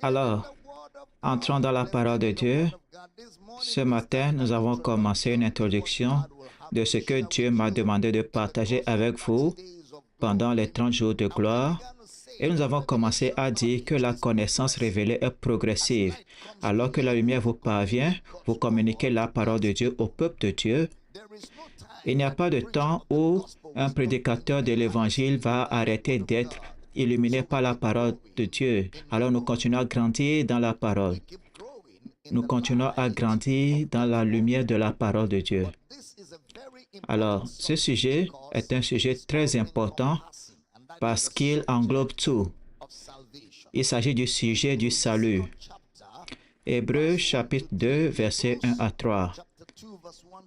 Alors, entrons dans la parole de Dieu. Ce matin, nous avons commencé une introduction de ce que Dieu m'a demandé de partager avec vous pendant les 30 jours de gloire. Et nous avons commencé à dire que la connaissance révélée est progressive. Alors que la lumière vous parvient, vous communiquez la parole de Dieu au peuple de Dieu. Il n'y a pas de temps où un prédicateur de l'Évangile va arrêter d'être illuminé par la parole de Dieu. Alors nous continuons à grandir dans la parole. Nous continuons à grandir dans la lumière de la parole de Dieu. Alors, ce sujet est un sujet très important parce qu'il englobe tout. Il s'agit du sujet du salut. Hébreux chapitre 2, versets 1 à 3.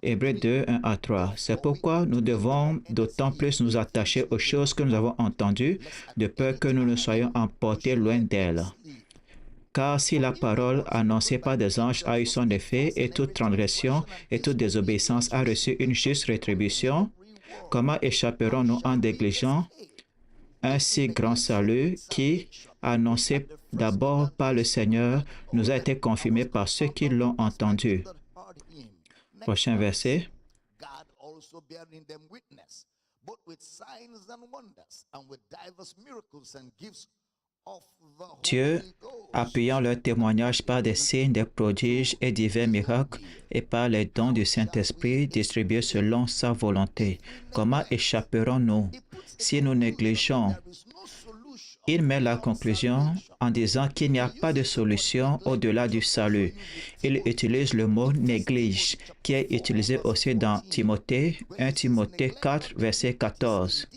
Hébreux 2, 1 à 3. C'est pourquoi nous devons d'autant plus nous attacher aux choses que nous avons entendues, de peur que nous ne soyons emportés loin d'elles. Car si la parole annoncée par des anges a eu son effet, et toute transgression et toute désobéissance a reçu une juste rétribution, comment échapperons-nous en négligeant un si grand salut qui, annoncé d'abord par le Seigneur, nous a été confirmé par ceux qui l'ont entendu? Prochain verset. Dieu, appuyant leur témoignage par des signes, des prodiges et divers miracles, et par les dons du Saint-Esprit distribués selon sa volonté. Comment échapperons-nous si nous négligeons? Il met la conclusion en disant qu'il n'y a pas de solution au-delà du salut. Il utilise le mot néglige, qui est utilisé aussi dans Timothée, 1 Timothée 4, verset 14.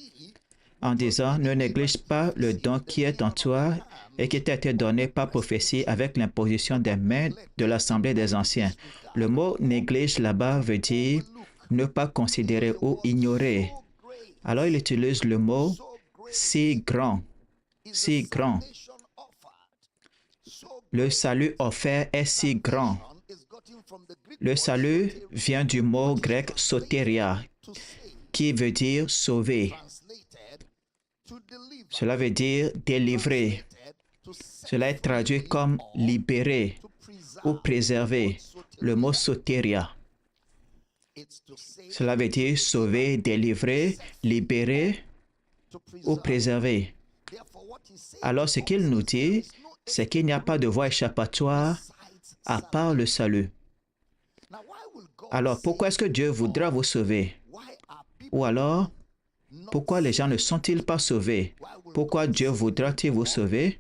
En disant, ne néglige pas le don qui est en toi et qui t'a été donné par prophétie avec l'imposition des mains de l'Assemblée des Anciens. Le mot néglige là-bas veut dire ne pas considérer ou ignorer. Alors il utilise le mot si grand, si grand. Le salut offert est si grand. Le salut vient du mot grec soteria, qui veut dire sauver. Cela veut dire délivrer. Cela est traduit comme libérer ou préserver. Le mot soteria. Cela veut dire sauver, délivrer, libérer ou préserver. Alors ce qu'il nous dit, c'est qu'il n'y a pas de voie échappatoire à part le salut. Alors pourquoi est-ce que Dieu voudra vous sauver? Ou alors, pourquoi les gens ne sont-ils pas sauvés? Pourquoi Dieu voudra-t-il vous sauver?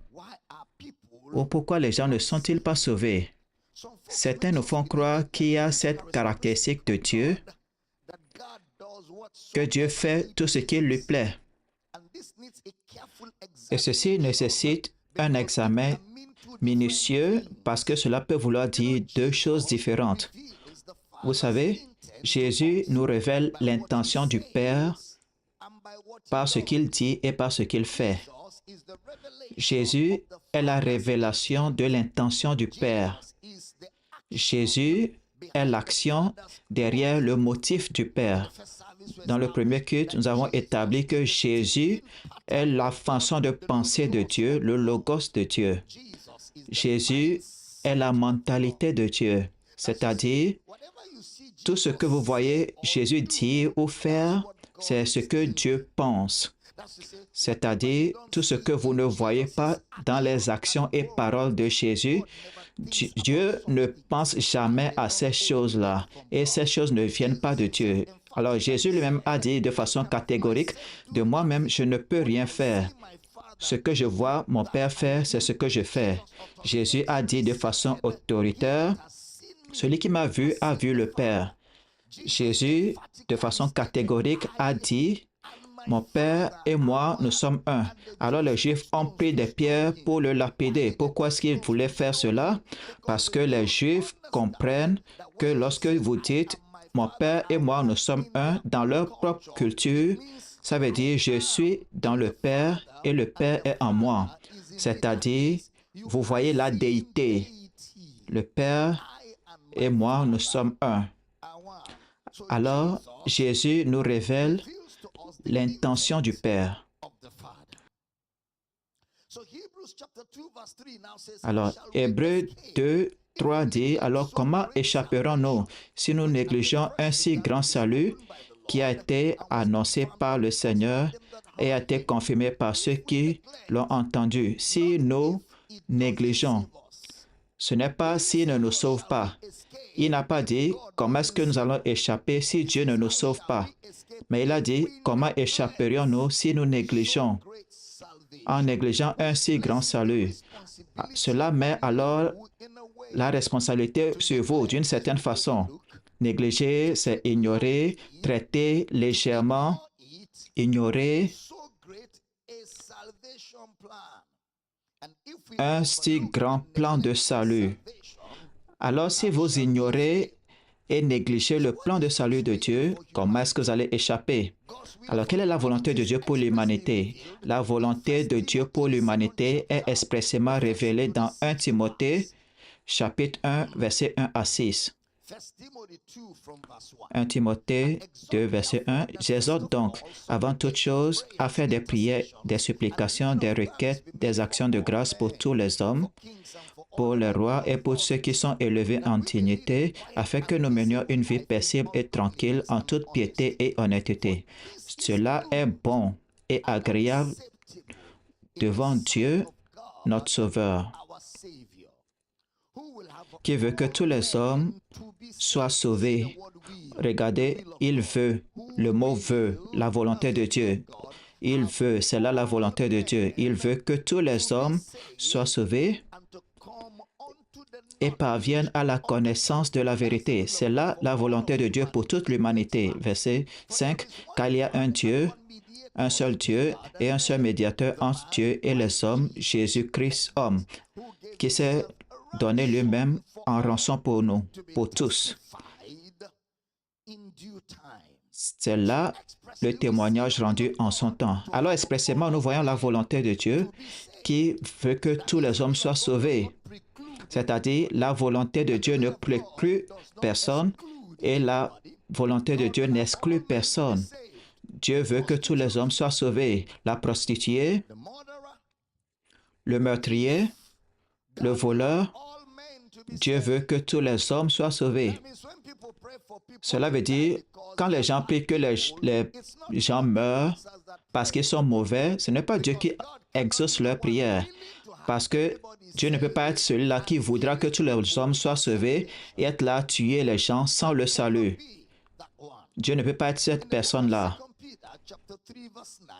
Ou pourquoi les gens ne sont-ils pas sauvés? Certains nous font croire qu'il y a cette caractéristique de Dieu, que Dieu fait tout ce qui lui plaît. Et ceci nécessite un examen minutieux parce que cela peut vouloir dire deux choses différentes. Vous savez, Jésus nous révèle l'intention du Père par ce qu'il dit et par ce qu'il fait. Jésus est la révélation de l'intention du Père. Jésus est l'action derrière le motif du Père. Dans le premier culte, nous avons établi que Jésus est la façon de penser de Dieu, le logos de Dieu. Jésus est la mentalité de Dieu, c'est-à-dire tout ce que vous voyez Jésus dire ou faire, c'est ce que Dieu pense. C'est-à-dire tout ce que vous ne voyez pas dans les actions et paroles de Jésus, Dieu ne pense jamais à ces choses-là et ces choses ne viennent pas de Dieu. Alors Jésus lui-même a dit de façon catégorique, de moi-même je ne peux rien faire. Ce que je vois mon Père faire, c'est ce que je fais. Jésus a dit de façon autoritaire, celui qui m'a vu a vu le Père. Jésus, de façon catégorique, a dit, mon Père et moi, nous sommes un. Alors les Juifs ont pris des pierres pour le lapider. Pourquoi est-ce qu'ils voulaient faire cela? Parce que les Juifs comprennent que lorsque vous dites, mon Père et moi, nous sommes un, dans leur propre culture, ça veut dire, je suis dans le Père et le Père est en moi. C'est-à-dire, vous voyez la déité. Le Père et moi, nous sommes un. Alors, Jésus nous révèle l'intention du Père. Alors, Hébreux 2, 3 dit, alors comment échapperons-nous si nous négligeons un si grand salut qui a été annoncé par le Seigneur et a été confirmé par ceux qui l'ont entendu? Si nous négligeons, ce n'est pas s'il ne nous sauve pas. Il n'a pas dit comment est-ce que nous allons échapper si Dieu ne nous sauve pas. Mais il a dit comment échapperions-nous si nous négligeons, en négligeant un si grand salut. Cela met alors la responsabilité sur vous d'une certaine façon. Négliger, c'est ignorer, traiter légèrement, ignorer un si grand plan de salut. Alors, si vous ignorez et négligez le plan de salut de Dieu, comment est-ce que vous allez échapper? Alors, quelle est la volonté de Dieu pour l'humanité? La volonté de Dieu pour l'humanité est expressément révélée dans 1 Timothée, chapitre 1, versets 1 à 6. 1 Timothée 2, verset 1. J'exhorte donc, avant toute chose, à faire des prières, des supplications, des requêtes, des actions de grâce pour tous les hommes, pour les rois et pour ceux qui sont élevés en dignité, afin que nous menions une vie paisible et tranquille en toute piété et honnêteté. Cela est bon et agréable devant Dieu, notre Sauveur, qui veut que tous les hommes soient sauvés. Regardez, il veut, le mot veut, la volonté de Dieu. Il veut, c'est là la volonté de Dieu. Il veut que tous les hommes soient sauvés et parviennent à la connaissance de la vérité. C'est là la volonté de Dieu pour toute l'humanité. Verset 5, car il y a un Dieu, un seul Dieu et un seul médiateur entre Dieu et les hommes, Jésus-Christ homme, qui s'est donné lui-même en rançon pour nous, pour tous. C'est là le témoignage rendu en son temps. Alors expressément, nous voyons la volonté de Dieu qui veut que tous les hommes soient sauvés. C'est-à-dire, la volonté de Dieu ne préclut personne et la volonté de Dieu n'exclut personne. Dieu veut que tous les hommes soient sauvés. La prostituée, le meurtrier, le voleur, Dieu veut que tous les hommes soient sauvés. Cela veut dire, quand les gens prient que les gens meurent parce qu'ils sont mauvais, ce n'est pas Dieu qui exauce leur prière. Parce que Dieu ne peut pas être celui-là qui voudra que tous les hommes soient sauvés et être là à tuer les gens sans le salut. Dieu ne peut pas être cette personne-là.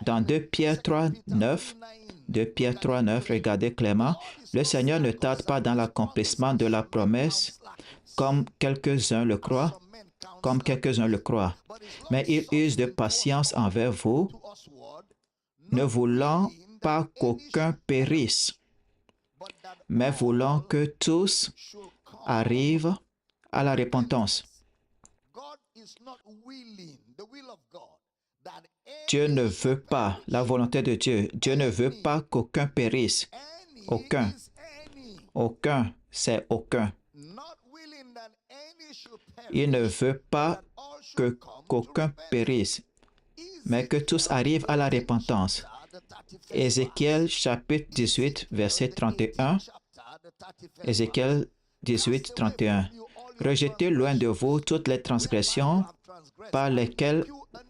Dans 2 Pierre 3, 9, 2 Pierre 3, 9, regardez clairement, le Seigneur ne tarde pas dans l'accomplissement de la promesse, comme quelques-uns le croient, mais il use de patience envers vous, ne voulant pas qu'aucun périsse, mais voulant que tous arrivent à la repentance. Dieu ne veut pas la volonté de Dieu. Dieu ne veut pas qu'aucun périsse. Aucun. Aucun, c'est aucun. Il ne veut pas qu'aucun périsse, mais que tous arrivent à la repentance. Ézéchiel chapitre 18, verset 31. Ézéchiel 18, 31. Rejetez loin de vous toutes les transgressions par lesquelles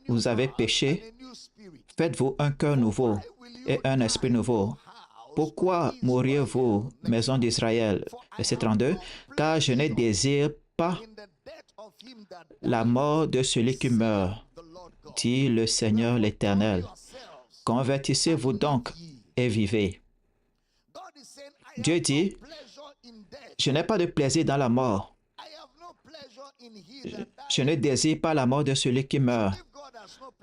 vous avez péché. Faites-vous un cœur nouveau et un esprit nouveau. Pourquoi mourriez-vous, maison d'Israël? Verset 32. Car je ne désire pas la mort de celui qui meurt, dit le Seigneur l'Éternel. Convertissez-vous donc et vivez. Dieu dit, je n'ai pas de plaisir dans la mort. Je ne désire pas la mort de celui qui meurt.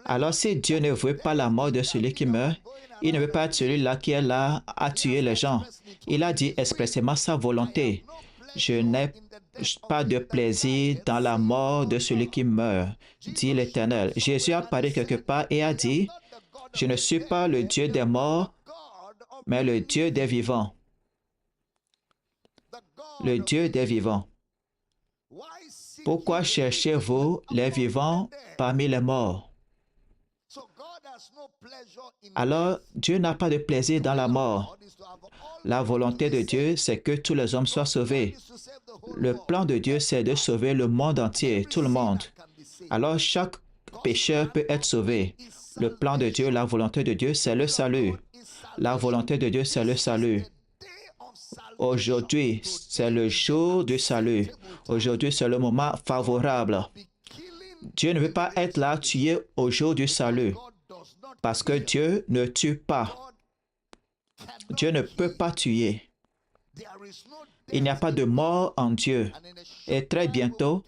Alors si Dieu ne veut pas la mort de celui qui meurt, il ne veut pas être celui-là qui est là à tuer les gens. Il a dit expressément sa volonté. Je n'ai pas de plaisir dans la mort de celui qui meurt, dit l'Éternel. Jésus a parlé quelque part et a dit, je ne suis pas le Dieu des morts, mais le Dieu des vivants. Le Dieu des vivants. Pourquoi cherchez-vous les vivants parmi les morts? alors Dieu n'a pas de plaisir dans la mort. La volonté de Dieu, c'est que tous les hommes soient sauvés. Le plan de Dieu, c'est de sauver le monde entier, tout le monde. Alors chaque pécheur peut être sauvé. Le plan de Dieu, la volonté de Dieu, c'est le salut. La volonté de Dieu, c'est le salut. Aujourd'hui, c'est le jour du salut. Aujourd'hui, c'est le moment favorable. Dieu ne veut pas être là tué au jour du salut, parce que Dieu ne tue pas. Dieu ne peut pas tuer. Il n'y a pas de mort en Dieu. Et très bientôt,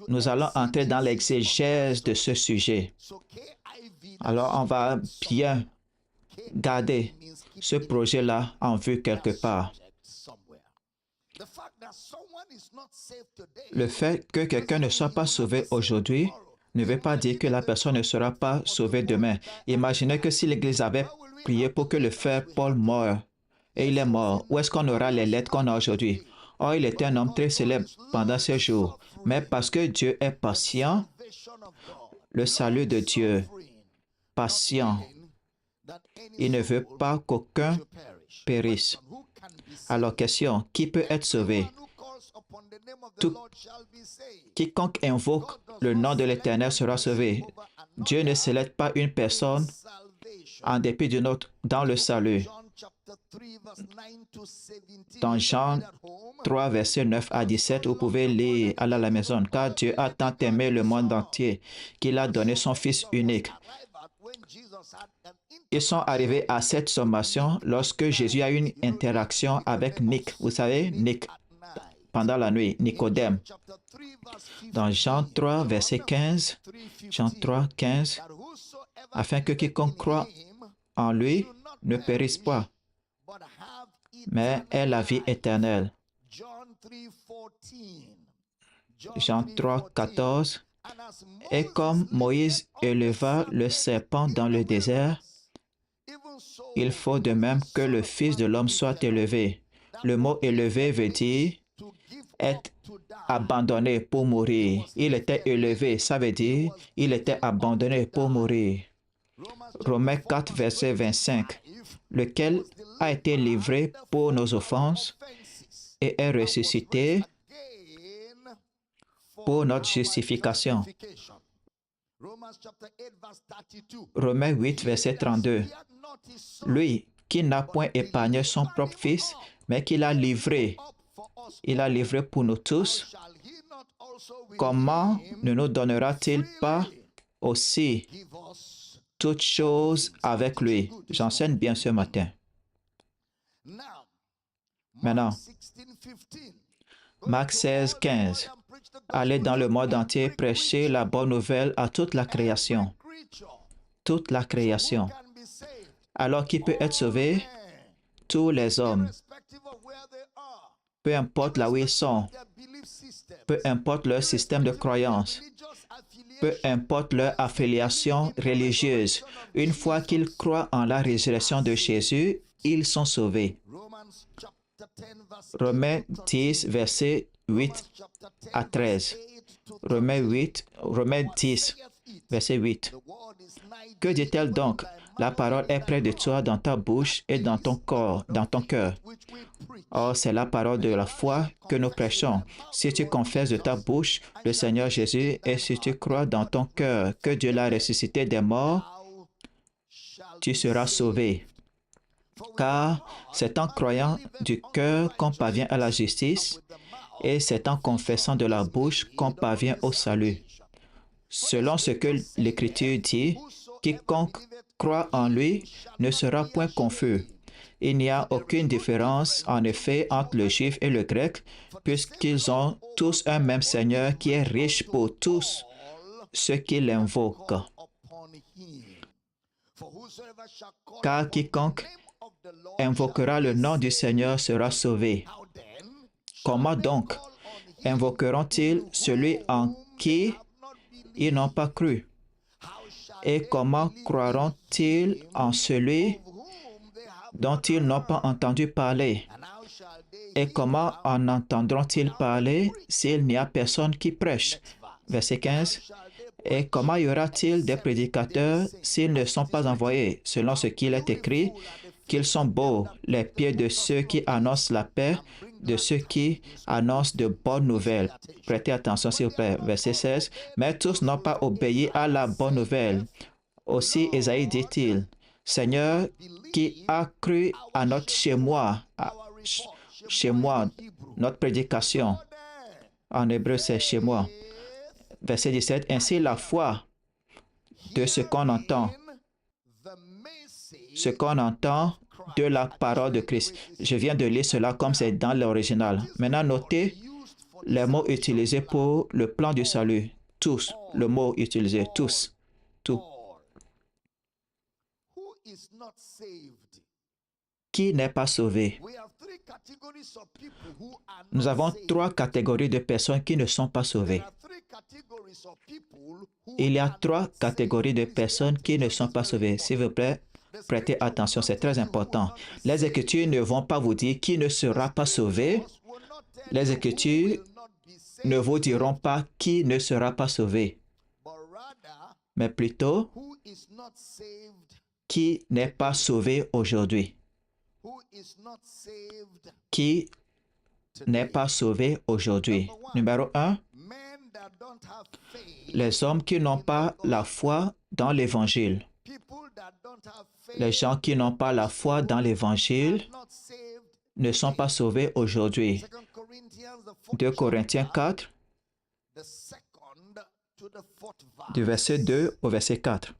nous allons entrer dans l'exégèse de ce sujet. Alors, on va bien garder ce projet-là en vue quelque part. Le fait que quelqu'un ne soit pas sauvé aujourd'hui ne veut pas dire que la personne ne sera pas sauvée demain. Imaginez que si l'Église avait prié pour que le frère Paul meure, et il est mort, où est-ce qu'on aura les lettres qu'on a aujourd'hui? Oh, il était un homme très célèbre pendant ces jours. Mais parce que Dieu est patient, le salut de Dieu, patient, il ne veut pas qu'aucun périsse. Alors, question, qui peut être sauvé? Quiconque invoque le nom de l'Éternel sera sauvé. Dieu ne sélecte pas une personne en dépit d'une autre dans le salut. Dans Jean 3, versets 9 à 17, vous pouvez lire à la maison. Car Dieu a tant aimé le monde entier qu'il a donné son Fils unique. Ils sont arrivés à cette sommation lorsque Jésus a eu une interaction avec Nic. Vous savez, Nic, pendant la nuit, Nicodème. Dans Jean 3, verset 15, Jean 3, 15, afin que quiconque croit en lui ne périsse pas, mais ait la vie éternelle. Jean 3, 14, et comme Moïse éleva le serpent dans le désert, il faut de même que le Fils de l'homme soit élevé. Le mot élevé veut dire être abandonné pour mourir. Il était élevé, ça veut dire il était abandonné pour mourir. Romains 4, verset 25, lequel a été livré pour nos offenses et est ressuscité pour notre justification. Romains 8, verset 32. Lui qui n'a point épargné son propre Fils, mais qui l'a livré. Il l'a livré pour nous tous. Comment ne nous donnera-t-il pas aussi toutes choses avec lui? J'enseigne bien ce matin. Maintenant, Marc 16, 15. Allez dans le monde entier prêcher la bonne nouvelle à toute la création. Toute la création. Alors qui peut être sauvé? Tous les hommes. Peu importe là où ils sont. Peu importe leur système de croyance. Peu importe leur affiliation religieuse. Une fois qu'ils croient en la résurrection de Jésus, ils sont sauvés. Romains 10, versets 8 à 13. Romains 10, verset 8. Que dit-elle donc? La parole est près de toi, dans ta bouche et dans ton corps, dans ton cœur. Or, c'est la parole de la foi que nous prêchons. Si tu confesses de ta bouche le Seigneur Jésus et si tu crois dans ton cœur que Dieu l'a ressuscité des morts, tu seras sauvé. Car c'est en croyant du cœur qu'on parvient à la justice et c'est en confessant de la bouche qu'on parvient au salut. Selon ce que l'Écriture dit, quiconque croit en lui ne sera point confus. Il n'y a aucune différence, en effet, entre le juif et le grec, puisqu'ils ont tous un même Seigneur qui est riche pour tous ceux qui l'invoquent. Car quiconque invoquera le nom du Seigneur sera sauvé. Comment donc invoqueront-ils celui en qui ils n'ont pas cru? Et comment croiront-ils en celui dont ils n'ont pas entendu parler? Et comment en entendront-ils parler s'il n'y a personne qui prêche? Verset 15. Et comment y aura-t-il des prédicateurs s'ils ne sont pas envoyés? Selon ce qu'il est écrit, qu'ils sont beaux les pieds de ceux qui annoncent la paix, de ceux qui annoncent de bonnes nouvelles. Prêtez attention s'il vous plaît. Verset 16. Mais tous n'ont pas obéi à la bonne nouvelle. Aussi Ésaïe dit-il, Seigneur, qui a cru à notre chez moi, notre prédication. En hébreu, c'est chez moi. Verset 17. Ainsi la foi de ce qu'on entend de la parole de Christ. Je viens de lire cela comme c'est dans l'original. Maintenant, notez les mots utilisés pour le plan du salut. Tous, le mot utilisé, tous, tout. Qui n'est pas sauvé? Nous avons trois catégories de personnes qui ne sont pas sauvées. Il y a trois catégories de personnes qui ne sont pas sauvées. S'il vous plaît, prêtez attention, c'est très important. Les Écritures ne vont pas vous dire qui ne sera pas sauvé. Les Écritures ne vous diront pas qui ne sera pas sauvé, mais plutôt qui n'est pas sauvé aujourd'hui. Qui n'est pas sauvé aujourd'hui? Numéro 1, les hommes qui n'ont pas la foi dans l'Évangile. Les gens qui n'ont pas la foi dans l'Évangile ne sont pas sauvés aujourd'hui. 2 Corinthiens 4, du verset 2 au verset 4.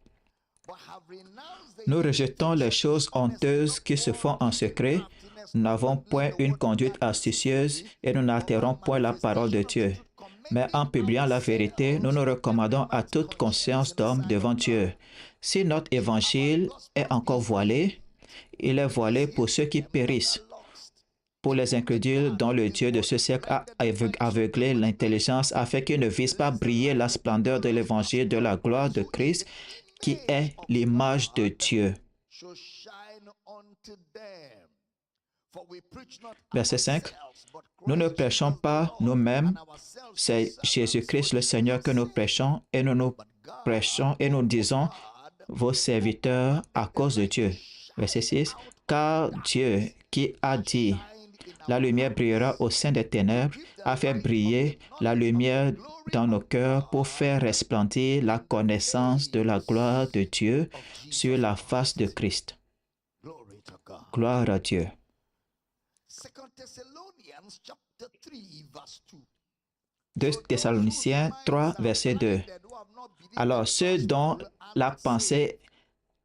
Nous rejetons les choses honteuses qui se font en secret. Nous n'avons point une conduite astucieuse et nous n'altérons point la parole de Dieu. Mais en publiant la vérité, nous nous recommandons à toute conscience d'homme devant Dieu. Si notre évangile est encore voilé, il est voilé pour ceux qui périssent, pour les incrédules dont le Dieu de ce siècle a aveuglé l'intelligence afin qu'ils ne visent pas briller la splendeur de l'évangile de la gloire de Christ, qui est l'image de Dieu. Verset 5. Nous ne prêchons pas nous-mêmes, c'est Jésus-Christ le Seigneur que nous prêchons et nous prêchons et nous disons vos serviteurs à cause de Dieu. Verset 6. Car Dieu qui a dit la lumière brillera au sein des ténèbres, a fait briller la lumière dans nos cœurs pour faire resplendir la connaissance de la gloire de Dieu sur la face de Christ. Gloire à Dieu. 2 Thessaloniciens 3, verset 2. Alors, ceux dont la pensée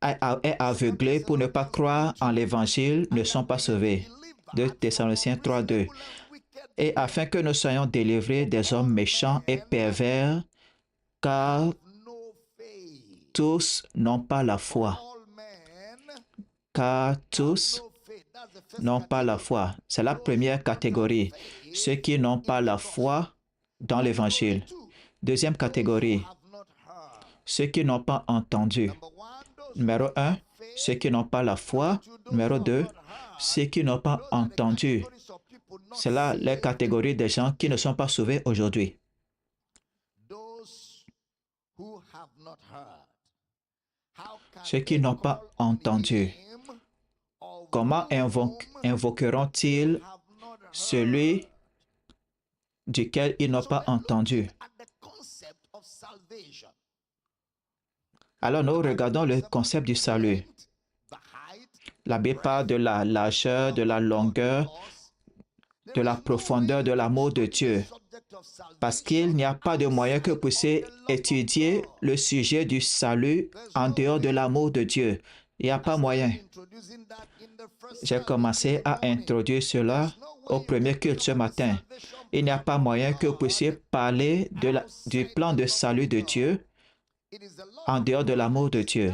est aveuglée pour ne pas croire en l'Évangile ne sont pas sauvés. 2 Thessaloniciens 3, 2. Et afin que nous soyons délivrés des hommes méchants et pervers, car tous n'ont pas la foi. Car tous n'ont pas la foi. C'est la première catégorie. Ceux qui n'ont pas la foi dans l'Évangile. Deuxième catégorie. Ceux qui n'ont pas entendu. Numéro 1, ceux qui n'ont pas la foi. Numéro 2, ceux qui n'ont pas entendu. C'est là les catégories des gens qui ne sont pas sauvés aujourd'hui. Ceux qui n'ont pas entendu. Comment invoqueront-ils celui duquel ils n'ont pas entendu? Alors nous regardons le concept du salut. La Bible parle de la largeur, de la longueur, de la profondeur de l'amour de Dieu. Parce qu'il n'y a pas de moyen que vous puissiez étudier le sujet du salut en dehors de l'amour de Dieu. Il n'y a pas moyen. J'ai commencé à introduire cela au premier culte ce matin. Il n'y a pas moyen que vous puissiez parler du plan de salut de Dieu en dehors de l'amour de Dieu.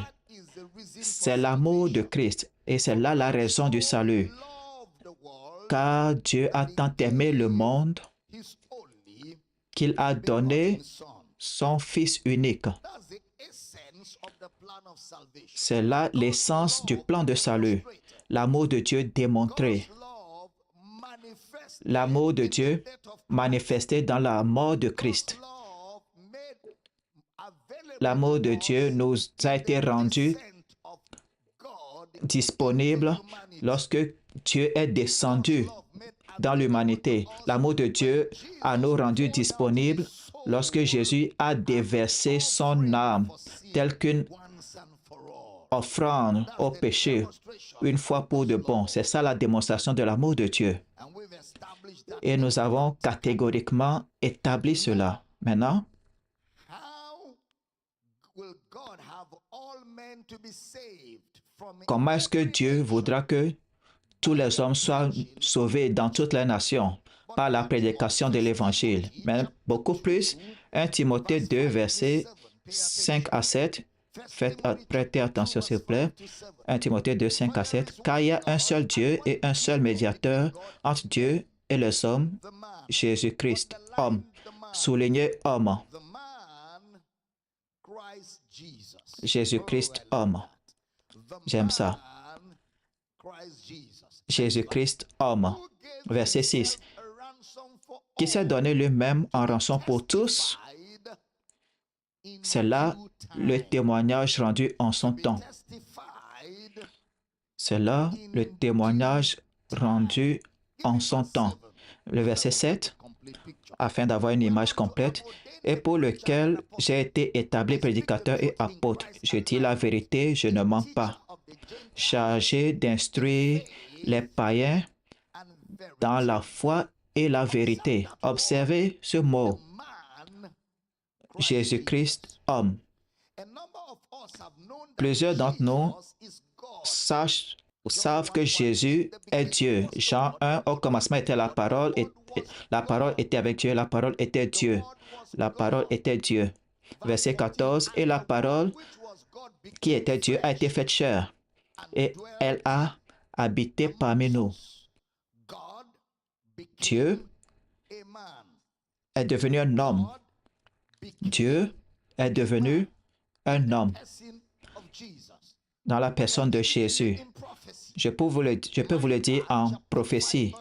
C'est l'amour de Christ et c'est là la raison du salut. Car Dieu a tant aimé le monde qu'il a donné son Fils unique. C'est là l'essence du plan de salut. L'amour de Dieu démontré. L'amour de Dieu manifesté dans la mort de Christ. l'amour de Dieu nous a été rendu disponible lorsque Dieu est descendu dans l'humanité. L'amour de Dieu a nous rendu disponibles lorsque Jésus a déversé son âme telle qu'une offrande au péché une fois pour de bon. C'est ça la démonstration de l'amour de Dieu. Et nous avons catégoriquement établi cela. Maintenant, comment est-ce que Dieu voudra que tous les hommes soient sauvés dans toutes les nations par la prédication de l'Évangile? Mais beaucoup plus, 1 Timothée 2, versets 5 à 7. Prêtez attention, s'il vous plaît. 1 Timothée 2, 5 à 7. Car il y a un seul Dieu et un seul médiateur entre Dieu et les hommes, Jésus-Christ, homme. Soulignez homme. Jésus-Christ, homme. J'aime ça. Jésus-Christ, homme. Verset 6. Qui s'est donné lui-même en rançon pour tous. C'est là le témoignage rendu en son temps. C'est là le témoignage rendu en son temps. Le verset 7, afin d'avoir une image complète, et pour lequel j'ai été établi prédicateur et apôtre. Je dis la vérité, je ne mens pas. Chargé d'instruire les païens dans la foi et la vérité. Observez ce mot. Jésus-Christ, homme. Plusieurs d'entre nous savent que Jésus est Dieu. Jean 1, au commencement était la parole, et la parole était avec Dieu, la parole était Dieu. La parole était Dieu. Verset 14, et la parole qui était Dieu a été faite chair, et elle a habité parmi nous. Dieu est devenu un homme. Dieu est devenu un homme dans la personne de Jésus. Je peux vous le dire en prophétie.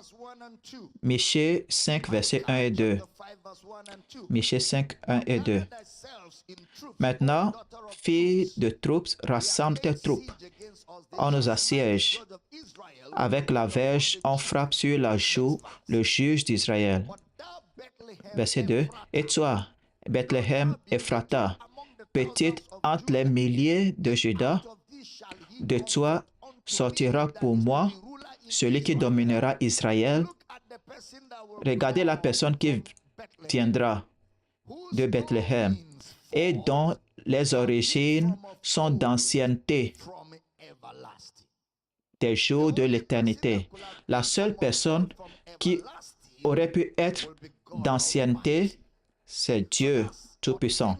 Michée 5, versets 1 et 2. Michée 5, 1 et 2. Maintenant, fille de troupes, rassemble tes troupes. On nous assiège. Avec la verge, on frappe sur la joue le juge d'Israël. Verset 2. Et toi, Bethléem Ephrata, petite entre les milliers de Juda, de toi sortira pour moi celui qui dominera Israël. Regardez la personne qui viendra de Bethléem et dont les origines sont d'ancienneté, des jours de l'éternité. La seule personne qui aurait pu être d'ancienneté, c'est Dieu Tout-Puissant.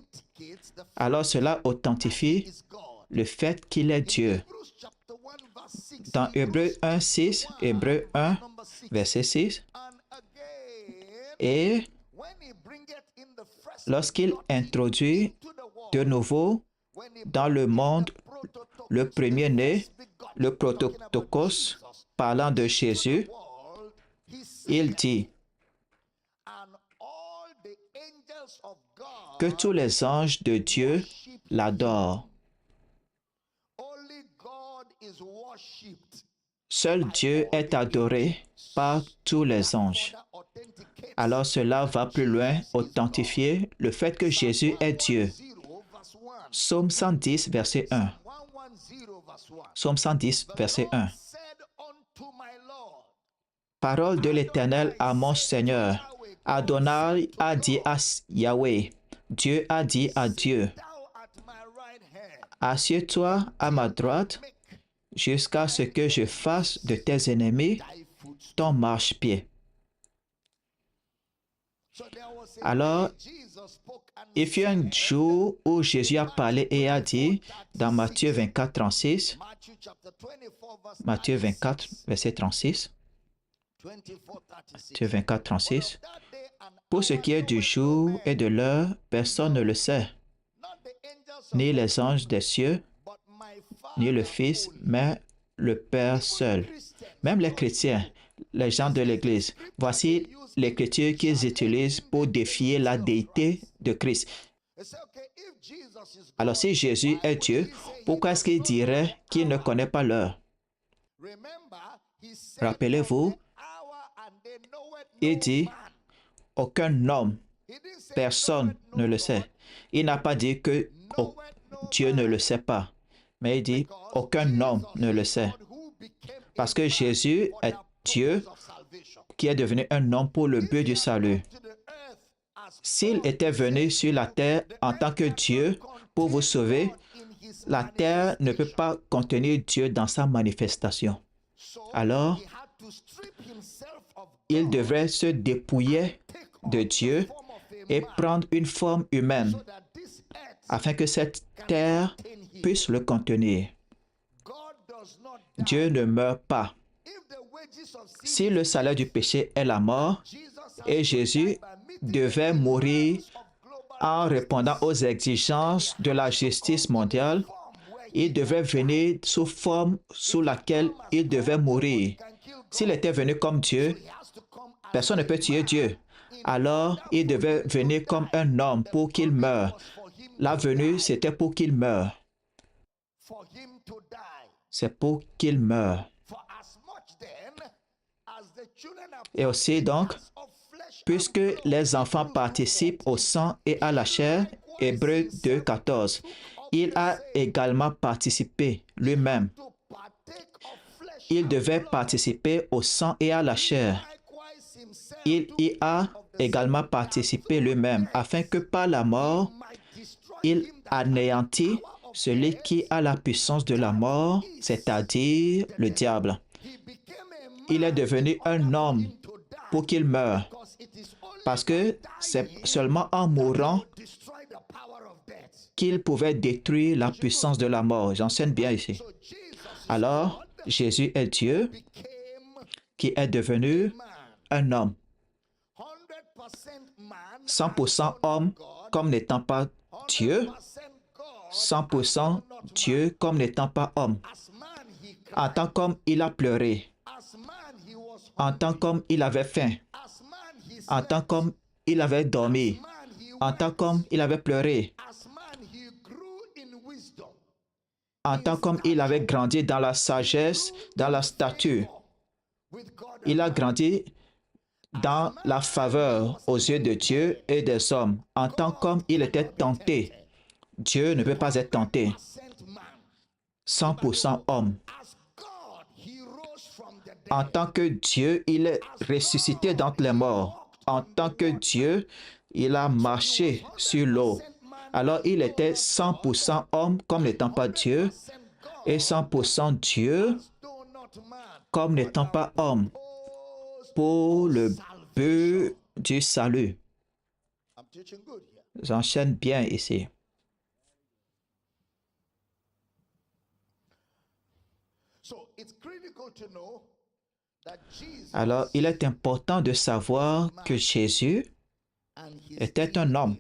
Alors cela authentifie le fait qu'il est Dieu. Dans Hébreux 1, 6, Hébreux 1, verset 6, et lorsqu'il introduit de nouveau dans le monde le premier-né, le Prototokos, parlant de Jésus, il dit que tous les anges de Dieu l'adorent. Seul Dieu est adoré par tous les anges. Alors cela va plus loin, authentifier le fait que Jésus est Dieu. Psaume 110, verset 1. Psaume 110, verset 1. Parole de l'Éternel à mon Seigneur. Adonai a dit à Yahweh. Dieu a dit à Dieu. Assieds-toi à ma droite jusqu'à ce que je fasse de tes ennemis ton marchepied. Alors, il fut un jour où Jésus a parlé et a dit dans Matthieu 24, 36, Matthieu 24, verset 36, Matthieu 24, 36, pour ce qui est du jour et de l'heure, personne ne le sait, ni les anges des cieux, ni le Fils, mais le Père seul. Même les chrétiens, les gens de l'Église, voici l'écriture qu'ils utilisent pour défier la déité de Christ. Alors si Jésus est Dieu, pourquoi est-ce qu'il dirait qu'il ne connaît pas l'heure? Rappelez-vous, il dit, aucun homme, personne ne le sait. Il n'a pas dit que Dieu ne le sait pas, mais il dit, aucun homme ne le sait. Parce que Jésus est Dieu qui est devenu un homme pour le but du salut. S'il était venu sur la terre en tant que Dieu pour vous sauver, la terre ne peut pas contenir Dieu dans sa manifestation. Alors, il devrait se dépouiller de Dieu et prendre une forme humaine afin que cette terre puisse le contenir. Dieu ne meurt pas. Si le salaire du péché est la mort, et Jésus devait mourir en répondant aux exigences de la justice mondiale, il devait venir sous forme sous laquelle il devait mourir. S'il était venu comme Dieu, personne ne peut tuer Dieu. Alors, il devait venir comme un homme pour qu'il meure. La venue, c'était pour qu'il meure. C'est pour qu'il meure. Et aussi donc, puisque les enfants participent au sang et à la chair, Hébreux 2, 14, il a également participé lui-même. Il devait participer au sang et à la chair. Il y a également participé lui-même, afin que par la mort, il anéantit celui qui a la puissance de la mort, c'est-à-dire le diable. Il est devenu un homme pour qu'il meure, parce que c'est seulement en mourant qu'il pouvait détruire la puissance de la mort. J'enseigne bien ici. Alors, Jésus est Dieu qui est devenu un homme. 100% homme comme n'étant pas Dieu, 100% Dieu comme n'étant pas homme. En tant qu'homme, il a pleuré. En tant qu'homme, il avait faim. En tant qu'homme, il avait dormi. En tant qu'homme, il avait pleuré. En tant qu'homme, il avait grandi dans la sagesse, dans la stature. Il a grandi dans la faveur aux yeux de Dieu et des hommes. En tant qu'homme, il était tenté. Dieu ne peut pas être tenté. 100% homme. En tant que Dieu, il est ressuscité d'entre les morts. En tant que Dieu, il a marché sur l'eau. Alors, il était 100% homme comme n'étant pas Dieu et 100% Dieu comme n'étant pas homme pour le but du salut. J'enchaîne bien ici. Alors, il est important de savoir que Jésus était un homme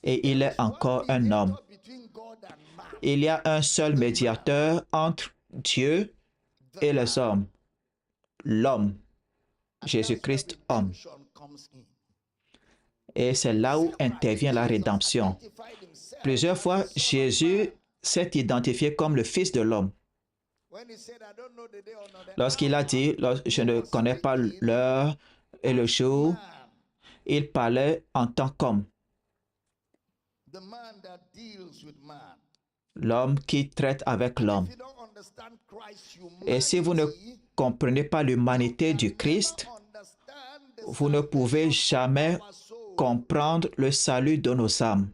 et il est encore un homme. Il y a un seul médiateur entre Dieu et les hommes, l'homme, Jésus-Christ homme. Et c'est là où intervient la rédemption. Plusieurs fois, Jésus s'est identifié comme le Fils de l'homme. Lorsqu'il a dit, je ne connais pas l'heure et le jour, il parlait en tant qu'homme. L'homme qui traite avec l'homme. Et si vous ne comprenez pas l'humanité du Christ, vous ne pouvez jamais comprendre le salut de nos âmes.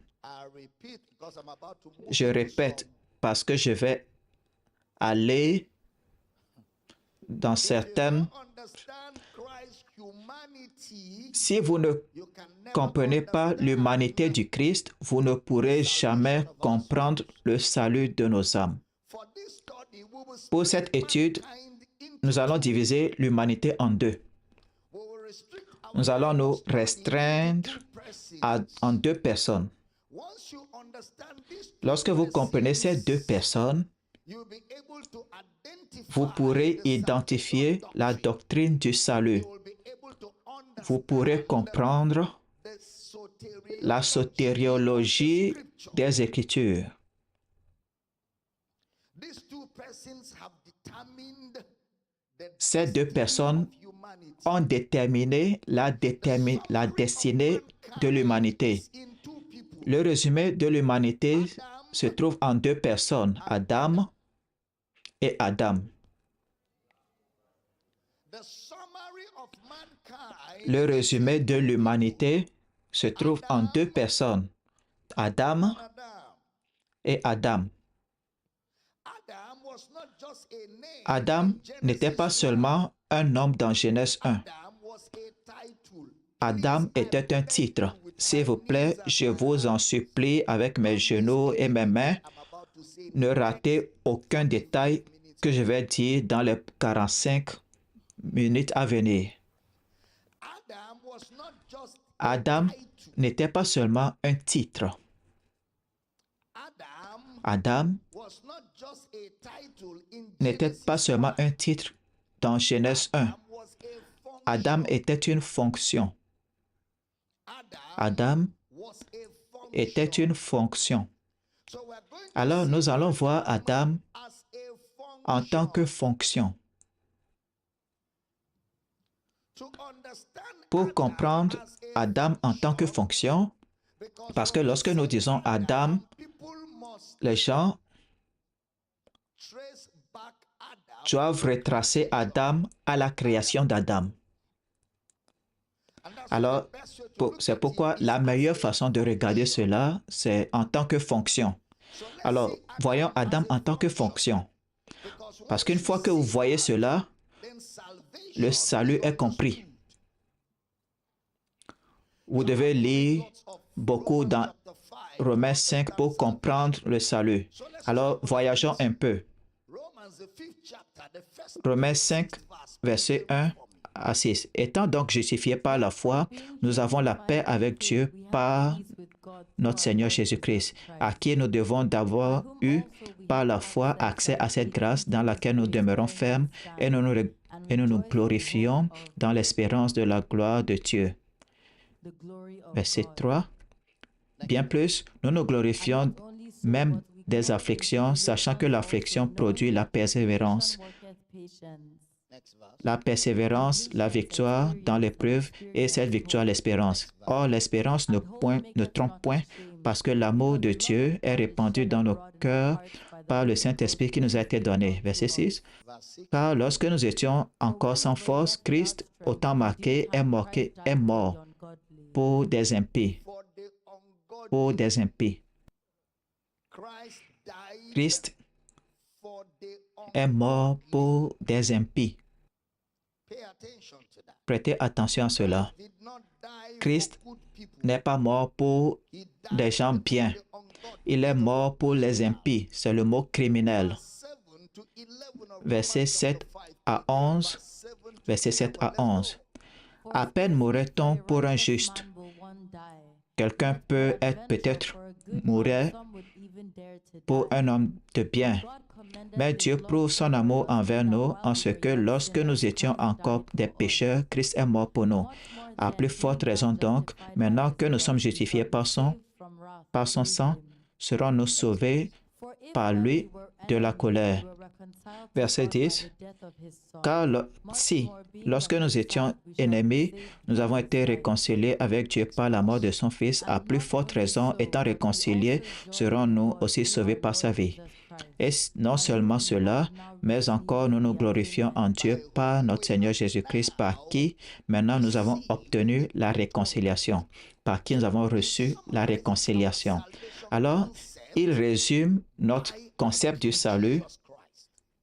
Je répète, parce que je vais aller dans certaines... Si vous ne comprenez pas l'humanité du Christ, vous ne pourrez jamais comprendre le salut de nos âmes. Pour cette étude, nous allons diviser l'humanité en deux. Nous allons nous restreindre en deux personnes. Lorsque vous comprenez ces deux personnes, vous pourrez identifier la doctrine du salut. Vous pourrez comprendre la sotériologie des Écritures. Ces deux personnes ont déterminé la destinée de l'humanité. Le résumé de l'humanité se trouve en deux personnes, Adam et Adam. Le résumé de l'humanité se trouve en deux personnes, Adam et Adam. Adam n'était pas seulement un nom dans Genèse 1. Adam était un titre. S'il vous plaît, je vous en supplie avec mes genoux et mes mains, ne ratez aucun détail que je vais dire dans les 45 minutes à venir. Adam n'était pas seulement un titre. Adam n'était pas seulement un titre dans Genèse 1. Adam était une fonction. Adam était une fonction. Alors nous allons voir Adam en tant que fonction. Pour comprendre Adam en tant que fonction, parce que lorsque nous disons Adam, les gens doivent retracer Adam à la création d'Adam. Alors, c'est pourquoi la meilleure façon de regarder cela, c'est en tant que fonction. Alors, voyons Adam en tant que fonction. Parce qu'une fois que vous voyez cela, le salut est compris. Vous devez lire beaucoup dans Romains 5 pour comprendre le salut. Alors, voyageons un peu. Romains 5, verset 1 à 6. Étant donc justifiés par la foi, nous avons la paix avec Dieu par notre Seigneur Jésus-Christ, à qui nous devons d'avoir eu par la foi accès à cette grâce dans laquelle nous demeurons fermes et nous nous glorifions dans l'espérance de la gloire de Dieu. Verset 3. Bien plus, nous nous glorifions même des afflictions, sachant que l'affliction produit la persévérance. La persévérance, la victoire dans l'épreuve et cette victoire, l'espérance. Or, l'espérance ne trompe point parce que l'amour de Dieu est répandu dans nos cœurs par le Saint-Esprit qui nous a été donné. Verset 6. Car lorsque nous étions encore sans force, Christ, au temps marqué, est mort pour des impies. Pour des impies. Christ est mort pour des impies. Prêtez attention à cela. Christ n'est pas mort pour des gens bien. Il est mort pour les impies. C'est le mot criminel. Verset 7 à 11. Verset 7 à 11. À peine mourrait-on pour un juste. Quelqu'un peut être peut-être mourir pour un homme de bien. Mais Dieu prouve son amour envers nous en ce que lorsque nous étions encore des pécheurs, Christ est mort pour nous. À plus forte raison donc, maintenant que nous sommes justifiés par son sang, serons-nous sauvés par lui de la colère. Verset 10. Car si, lorsque nous étions ennemis, nous avons été réconciliés avec Dieu par la mort de son Fils, à plus forte raison, étant réconciliés, serons-nous aussi sauvés par sa vie. Et non seulement cela, mais encore nous nous glorifions en Dieu par notre Seigneur Jésus-Christ, par qui maintenant nous avons obtenu la réconciliation, par qui nous avons reçu la réconciliation. Alors, il résume notre concept du salut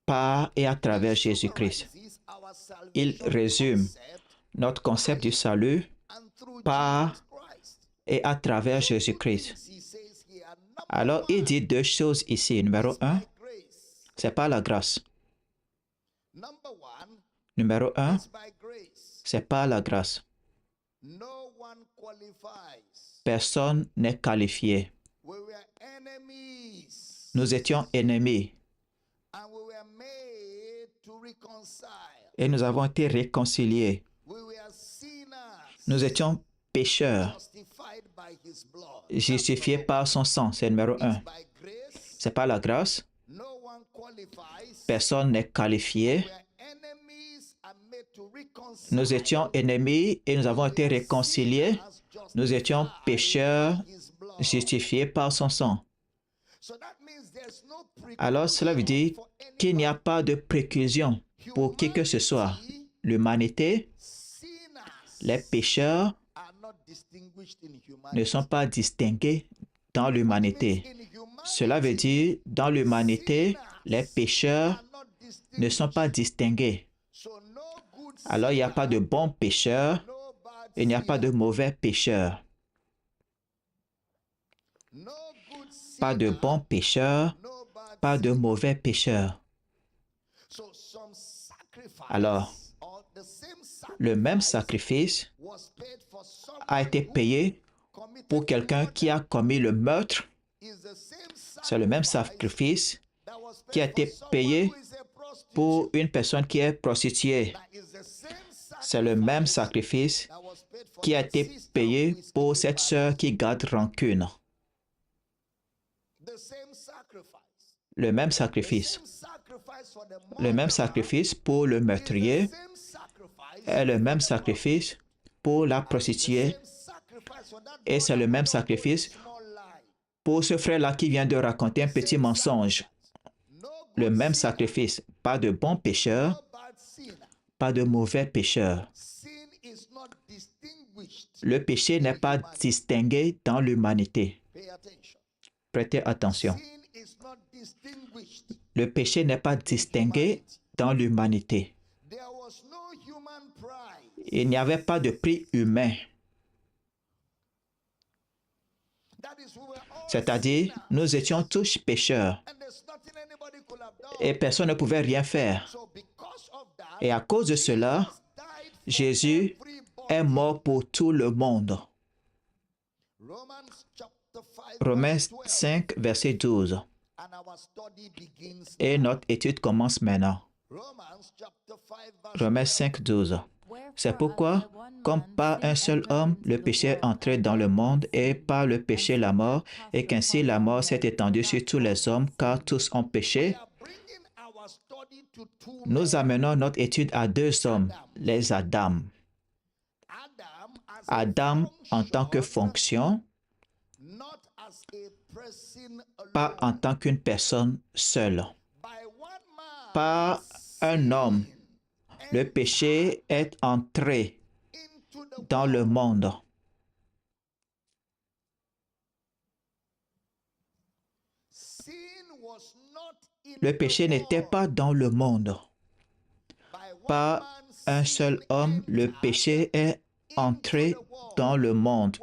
par et à travers Jésus-Christ. Il résume notre concept du salut par et à travers Jésus-Christ. Alors, il dit deux choses ici. Numéro 1, c'est par la grâce. Numéro 1, c'est par la grâce. Personne n'est qualifié. Nous étions ennemis et nous avons été réconciliés. Nous étions pécheurs justifié par son sang, c'est numéro un. C'est par la grâce. Personne n'est qualifié. Nous étions ennemis et nous avons été réconciliés. Nous étions pécheurs, justifiés par son sang. Alors, cela veut dire qu'il n'y a pas de préclusion pour qui que ce soit. L'humanité, les pécheurs ne sont pas distingués dans l'humanité. Cela veut dire, dans l'humanité, les pécheurs ne sont pas distingués. Alors, il n'y a pas de bons pécheurs, il n'y a pas de mauvais pécheurs. Pas de bons pécheurs, pas de mauvais pécheurs. Alors, le même sacrifice a été payé pour quelqu'un qui a commis le meurtre. C'est le même sacrifice qui a été payé pour une personne qui est prostituée. C'est le même sacrifice qui a été payé pour cette sœur qui garde rancune. Le même sacrifice. Le même sacrifice pour le meurtrier est le même sacrifice pour la prostituée. Et c'est le même sacrifice pour ce frère-là qui vient de raconter un petit mensonge. Le même sacrifice. Pas de bons pécheurs, pas de mauvais pécheurs. Le péché n'est pas distingué dans l'humanité. Prêtez attention. Le péché n'est pas distingué dans l'humanité. Il n'y avait pas de prix humain. C'est-à-dire, nous étions tous pécheurs et personne ne pouvait rien faire. Et à cause de cela, Jésus est mort pour tout le monde. Romains 5, verset 12. Et notre étude commence maintenant. Romains 5, 12. C'est pourquoi, comme par un seul homme, le péché est entré dans le monde, et par le péché la mort, et qu'ainsi la mort s'est étendue sur tous les hommes, car tous ont péché. Nous amenons notre étude à deux hommes, les Adam. Adam en tant que fonction, pas en tant qu'une personne seule. Par un homme, le péché est entré dans le monde. Le péché n'était pas dans le monde. Par un seul homme, le péché est entré dans le monde.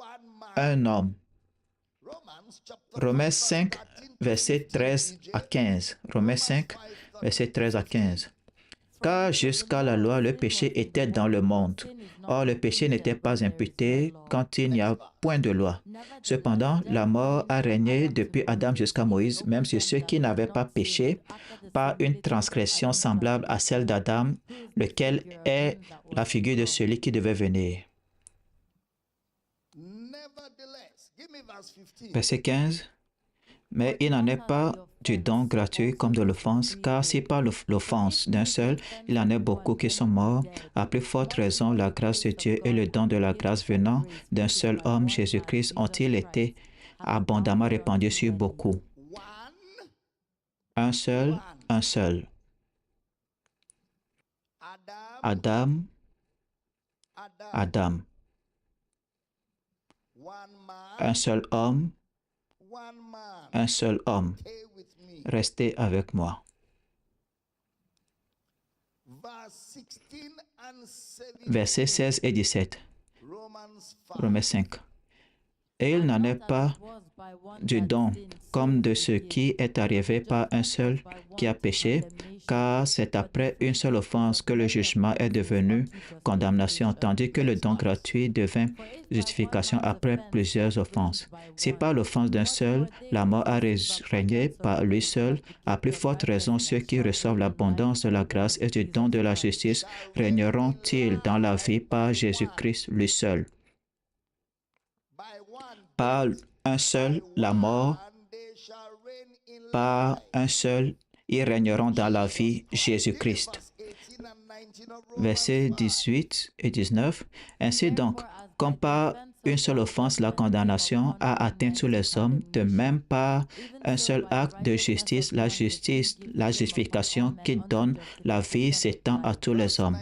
Un homme. Romains 5, verset 13 à 15. Romains 5, verset 13 à 15. Car jusqu'à la loi, le péché était dans le monde. Or, le péché n'était pas imputé quand il n'y a point de loi. Cependant, la mort a régné depuis Adam jusqu'à Moïse, même sur ceux qui n'avaient pas péché, par une transgression semblable à celle d'Adam, lequel est la figure de celui qui devait venir. Verset 15. Mais il n'en est pas du don gratuit comme de l'offense, car si par l'offense d'un seul, il en est beaucoup qui sont morts, à plus forte raison, la grâce de Dieu et le don de la grâce venant d'un seul homme, Jésus-Christ, ont-ils été abondamment répandus sur beaucoup. Un seul, un seul. Adam, Adam. Un seul homme, un seul homme. Restez avec moi. Versets 16 et 17. Romains 5. Et il n'en est pas du don, comme de ce qui est arrivé par un seul qui a péché, car c'est après une seule offense que le jugement est devenu condamnation, tandis que le don gratuit devint justification après plusieurs offenses. Si par l'offense d'un seul, la mort a régné par lui seul, à plus forte raison ceux qui reçoivent l'abondance de la grâce et du don de la justice régneront-ils dans la vie par Jésus-Christ lui seul. par un seul la mort, par un seul ils régneront dans la vie, Jésus-Christ. Versets 18 et 19. Ainsi donc, comme par une seule offense la condamnation a atteint tous les hommes, de même par un seul acte de justice, la justification qui donne la vie s'étend à tous les hommes.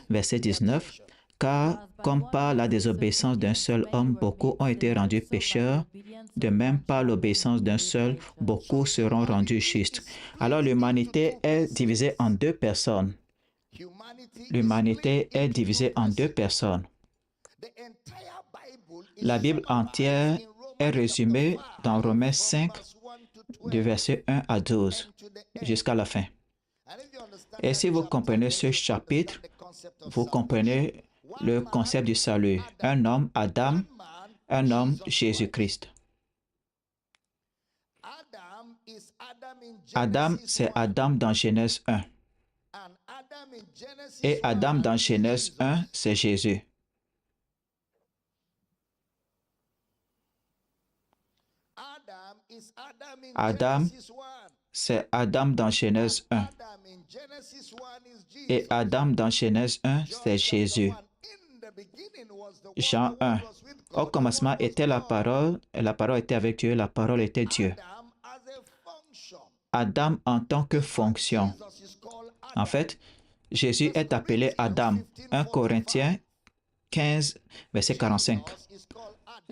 Verset 19. Car comme par la désobéissance d'un seul homme, beaucoup ont été rendus pécheurs, de même par l'obéissance d'un seul, beaucoup seront rendus justes. Alors l'humanité est divisée en deux personnes. L'humanité est divisée en deux personnes. La Bible entière est résumée dans Romains 5, du verset 1 à 12, jusqu'à la fin. Et si vous comprenez ce chapitre, vous comprenez le concept du salut. Un homme, Adam, un homme, Jésus-Christ. Adam, c'est Adam dans Genèse 1. Et Adam dans Genèse 1, c'est Jésus. Adam, c'est Adam dans Genèse 1. Et Adam dans Genèse 1, c'est Jésus. Jean 1. Au commencement était la parole, et la parole était avec Dieu, la parole était Dieu. Adam en tant que fonction. En fait, Jésus est appelé Adam. 1 Corinthiens 15, verset 45.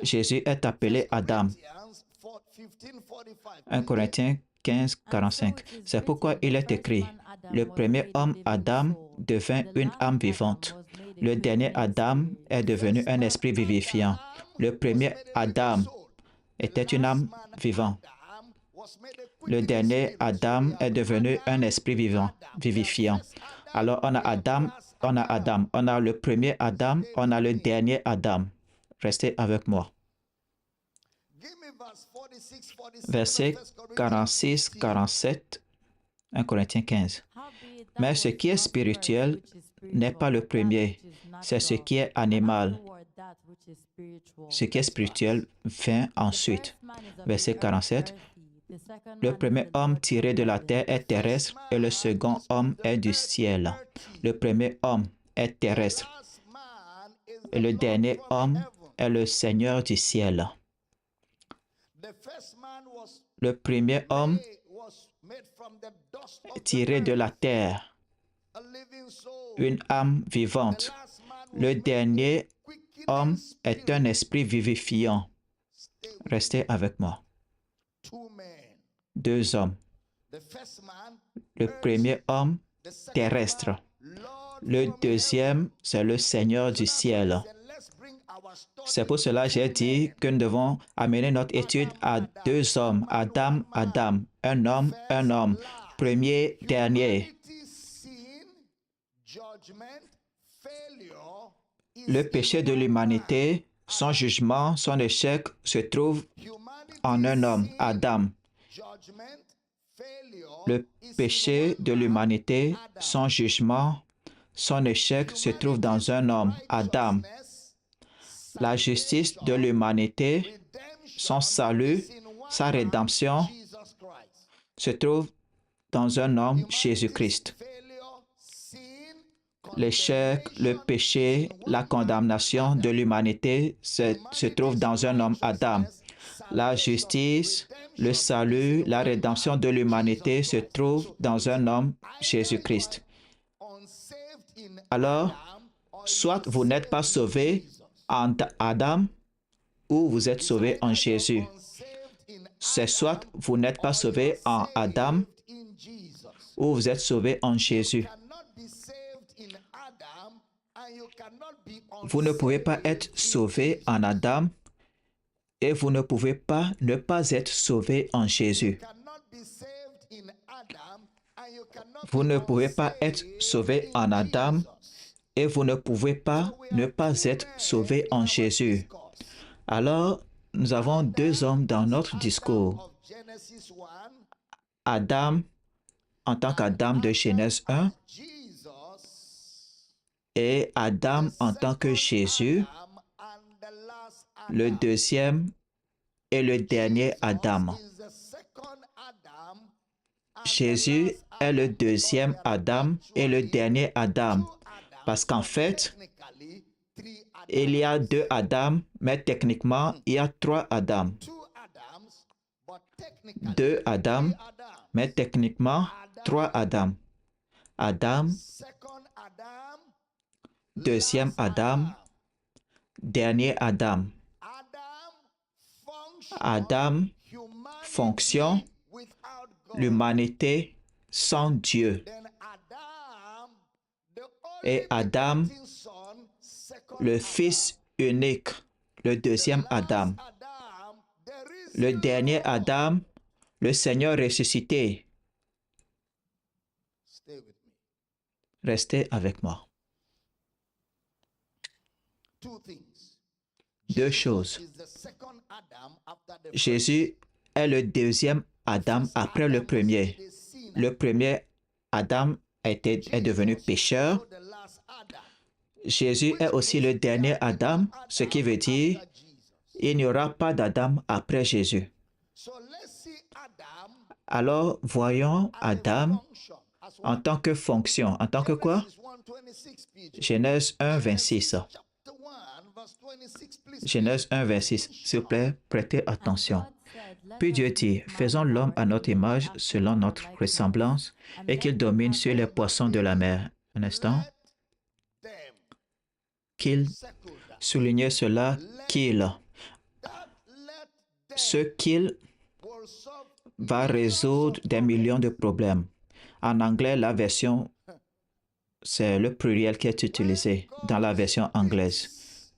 Jésus est appelé Adam. 1 Corinthiens 15, 45. C'est pourquoi il est écrit, le premier homme, Adam, devint une âme vivante. Le dernier Adam est devenu un esprit vivifiant. Le premier Adam était une âme vivante. Le dernier Adam est devenu un esprit vivant, vivifiant. Alors on a Adam, on a le premier Adam, on a le dernier Adam. Restez avec moi. Versets 46, 47, 1 Corinthiens 15. Mais ce qui est spirituel n'est pas le premier, c'est ce qui est animal. Ce qui est spirituel vient ensuite. Verset 47. Le premier homme tiré de la terre est terrestre et le second homme est du ciel. Le premier homme est terrestre et le dernier homme est le Seigneur du ciel. Le premier homme tiré de la terre, une âme vivante. Le dernier homme est un esprit vivifiant. Restez avec moi. Deux hommes. Le premier homme terrestre. Le deuxième, c'est le Seigneur du ciel. C'est pour cela que j'ai dit que nous devons amener notre étude à deux hommes, Adam, Adam, un homme, premier, dernier. Le péché de l'humanité, son jugement, son échec se trouve en un homme, Adam. Le péché de l'humanité, son jugement, son échec se trouve dans un homme, Adam. La justice de l'humanité, son salut, sa rédemption se trouve dans un homme, Jésus-Christ. L'échec, le péché, la condamnation de l'humanité se trouve dans un homme, Adam. La justice, le salut, la rédemption de l'humanité se trouve dans un homme, Jésus-Christ. Alors, soit vous n'êtes pas sauvé en Adam ou vous êtes sauvé en Jésus. C'est soit vous n'êtes pas sauvé en Adam ou vous êtes sauvé en Jésus. Vous ne pouvez pas être sauvé en Adam et vous ne pouvez pas ne pas être sauvé en Jésus. Vous ne pouvez pas être sauvé en Adam et vous ne pouvez pas ne pas être sauvé en Jésus. Alors, nous avons deux hommes dans notre discours. Adam en tant qu'Adam de Genèse 1 et Adam en tant que Jésus, le deuxième est le dernier Adam. Jésus est le deuxième Adam et le dernier Adam. Parce qu'en fait, il y a deux Adam, mais techniquement, il y a trois Adam. Deux Adam, mais techniquement, trois Adam. Adam, deuxième Adam, dernier Adam. Adam, fonction, l'humanité sans Dieu. Et Adam, le Fils unique, le deuxième Adam. Le dernier Adam, le Seigneur ressuscité. Restez avec moi. Deux choses. Jésus est le deuxième Adam après le premier. Le premier Adam est devenu pécheur. Jésus est aussi le dernier Adam, ce qui veut dire il n'y aura pas d'Adam après Jésus. Alors, voyons Adam en tant que fonction. En tant que quoi? Genèse 1, 26. Genèse 1, 26. S'il vous plaît, prêtez attention. Puis Dieu dit, faisons l'homme à notre image, selon notre ressemblance, et qu'il domine sur les poissons de la mer. Un instant. Qu'il, soulignez cela, qu'il. Ce qu'il va résoudre des millions de problèmes. En anglais, la version, c'est le pluriel qui est utilisé dans la version anglaise.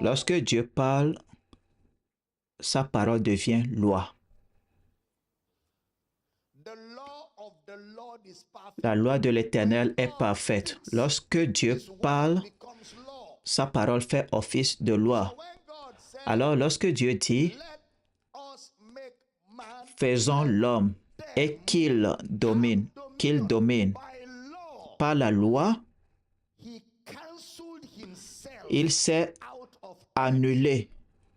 Lorsque Dieu parle, sa parole devient loi. La loi de l'Éternel est parfaite. Lorsque Dieu parle, sa parole fait office de loi. Alors, lorsque Dieu dit, faisons l'homme et qu'il domine, par la loi, il s'est annulé,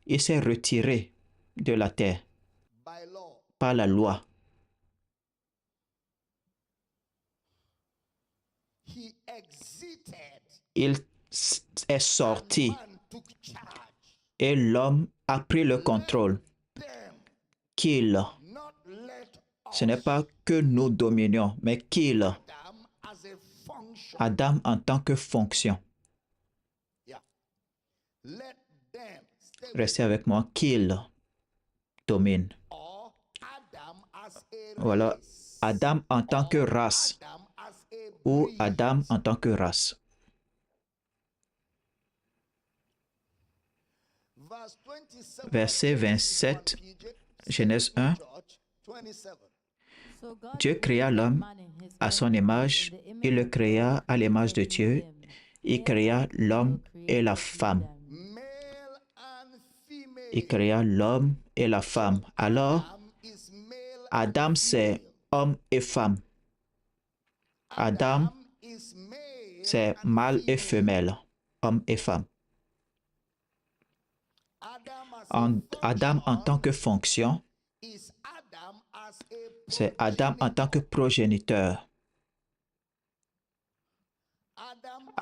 il s'est retiré de la terre par la loi. Il est sorti et l'homme a pris le contrôle. Qu'il, ce n'est pas que nous dominions, mais qu'il, Adam en tant que fonction. Restez avec moi, qu'il domine. Voilà, Adam en tant que race, ou Adam en tant que race. Verset 27, Genèse 1. Dieu créa l'homme à son image, il le créa à l'image de Dieu, il créa l'homme et la femme. Il créa l'homme et la femme. Alors, Adam, c'est homme et femme. Adam, c'est mâle et femelle, homme et femme. Adam en tant que fonction, c'est Adam en tant que progéniteur.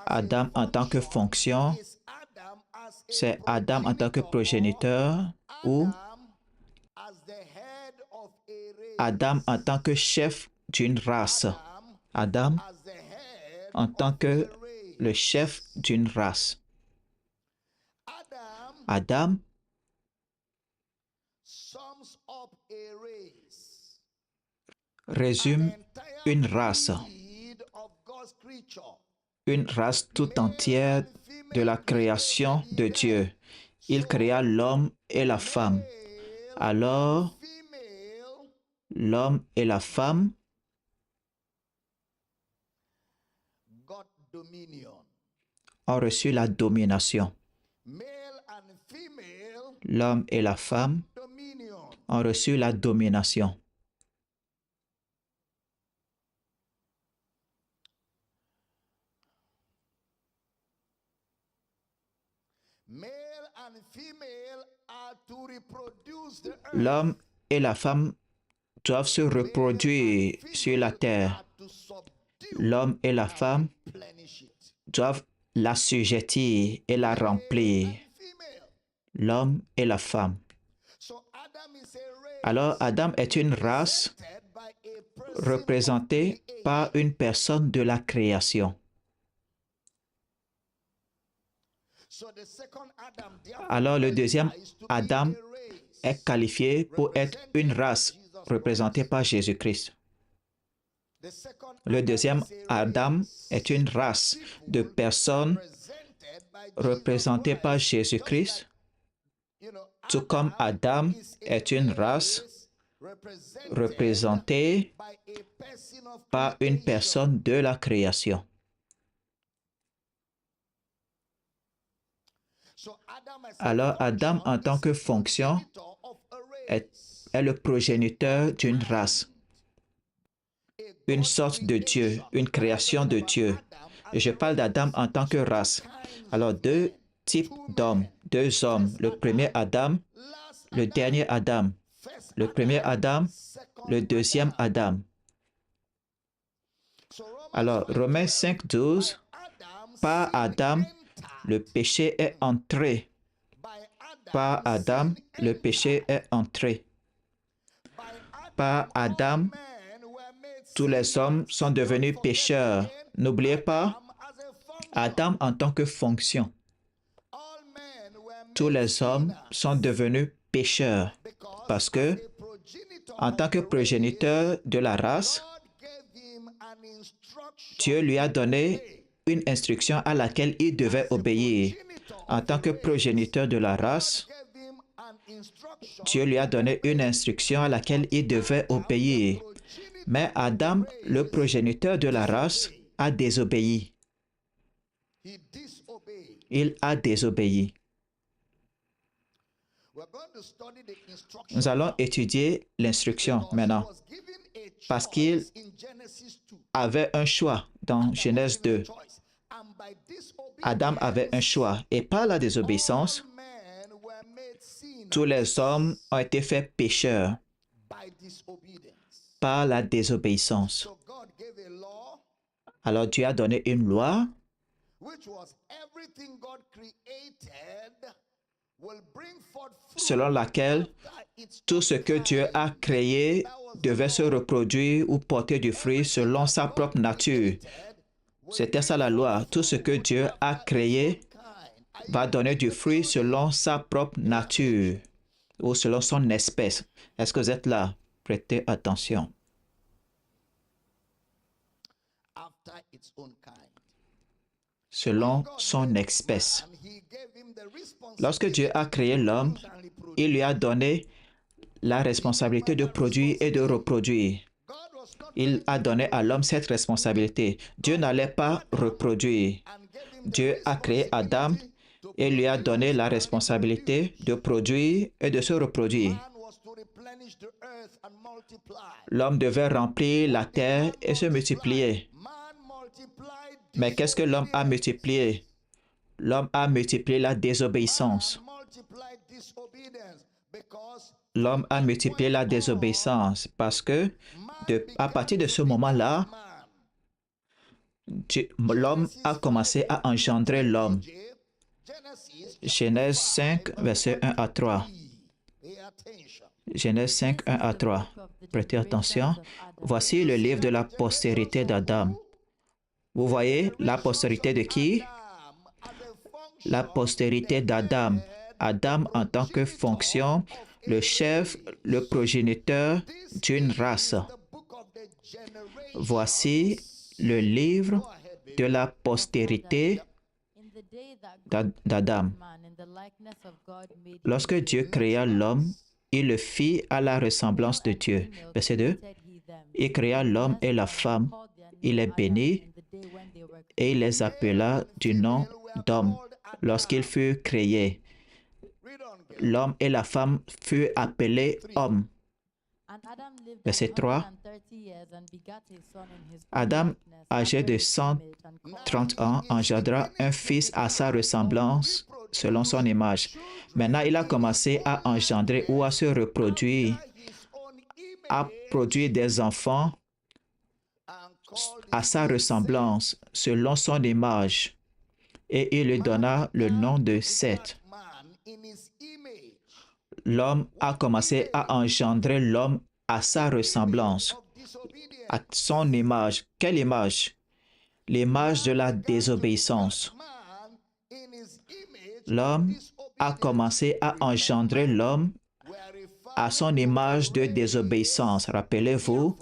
Adam en tant que fonction, c'est Adam en tant que progéniteur ou Adam en tant que chef d'une race. Adam en tant que le chef d'une race. Adam résume une race tout entière de la création de Dieu. Il créa l'homme et la femme. Alors, l'homme et la femme ont reçu la domination. L'homme et la femme ont reçu la domination. L'homme et la femme doivent se reproduire sur la terre. L'homme et la femme doivent l'assujettir et la remplir. L'homme et la femme. Alors, Adam est une race représentée par une personne de la création. Alors, le deuxième Adam est qualifié pour être une race représentée par Jésus-Christ. Le deuxième Adam est une race de personnes représentées par Jésus-Christ, tout comme Adam est une race représentée par une personne de la création. Alors Adam, en tant que fonction, est le progéniteur d'une race, une sorte de Dieu, une création de Dieu. Et je parle d'Adam en tant que race. Alors, deux types d'hommes, deux hommes. Le premier Adam, le dernier Adam. Le premier Adam, le deuxième Adam. Alors, Romains 5, 12, par Adam, le péché est entré. Par Adam, le péché est entré. Par Adam, tous les hommes sont devenus pécheurs. N'oubliez pas, Adam en tant que fonction. Tous les hommes sont devenus pécheurs parce que, en tant que progéniteur de la race, Dieu lui a donné une instruction à laquelle il devait obéir. En tant que progéniteur de la race, Dieu lui a donné une instruction à laquelle il devait obéir. Mais Adam, le progéniteur de la race, a désobéi. Il a désobéi. Nous allons étudier l'instruction maintenant, parce qu'il avait un choix dans Genèse 2. Adam avait un choix, et par la désobéissance, tous les hommes ont été faits pécheurs par la désobéissance. Alors Dieu a donné une loi selon laquelle tout ce que Dieu a créé devait se reproduire ou porter du fruit selon sa propre nature. C'était ça la loi. Tout ce que Dieu a créé va donner du fruit selon sa propre nature ou selon son espèce. Est-ce que vous êtes là? Prêtez attention. Selon son espèce. Lorsque Dieu a créé l'homme, il lui a donné la responsabilité de produire et de reproduire. Il a donné à l'homme cette responsabilité. Dieu n'allait pas reproduire. Dieu a créé Adam et lui a donné la responsabilité de produire et de se reproduire. L'homme devait remplir la terre et se multiplier. Mais qu'est-ce que l'homme a multiplié? L'homme a multiplié la désobéissance. L'homme a multiplié la désobéissance parce que, à partir de ce moment-là, l'homme a commencé à engendrer l'homme. Genèse 5, versets 1 à 3. Genèse 5, 1 à 3. Prêtez attention. Voici le livre de la postérité d'Adam. Vous voyez la postérité de qui? La postérité d'Adam. Adam en tant que fonction, le chef, le progéniteur d'une race. Voici le livre de la postérité d'Adam. Lorsque Dieu créa l'homme, il le fit à la ressemblance de Dieu. Verset 2. Il créa l'homme et la femme. Il les bénit et il les appela du nom d'homme. Lorsqu'ils furent créés, l'homme et la femme furent appelés hommes. Verset 3. Adam, âgé de 130 ans, engendra un fils à sa ressemblance selon son image. Maintenant, il a commencé à engendrer ou à se reproduire, à produire des enfants à sa ressemblance, selon son image. Et il lui donna le nom de Seth. L'homme a commencé à engendrer l'homme à sa ressemblance, à son image. Quelle image? L'image de la désobéissance. L'homme a commencé à engendrer l'homme à son image de désobéissance. Rappelez-vous,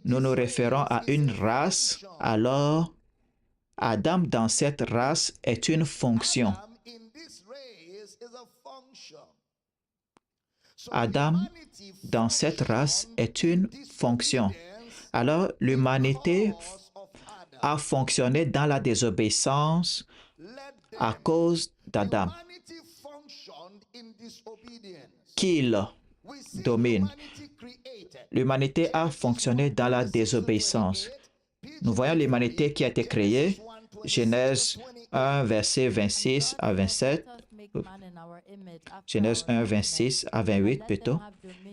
nous nous référons à une race, alors Adam dans cette race est une fonction. Adam dans cette race est une fonction. Alors l'humanité a fonctionné dans la désobéissance à cause d'Adam, qu'il domine. L'humanité a fonctionné dans la désobéissance. Nous voyons l'humanité qui a été créée, Genèse 1, verset 26 à 27, Genèse 1, 26 à 28 plutôt.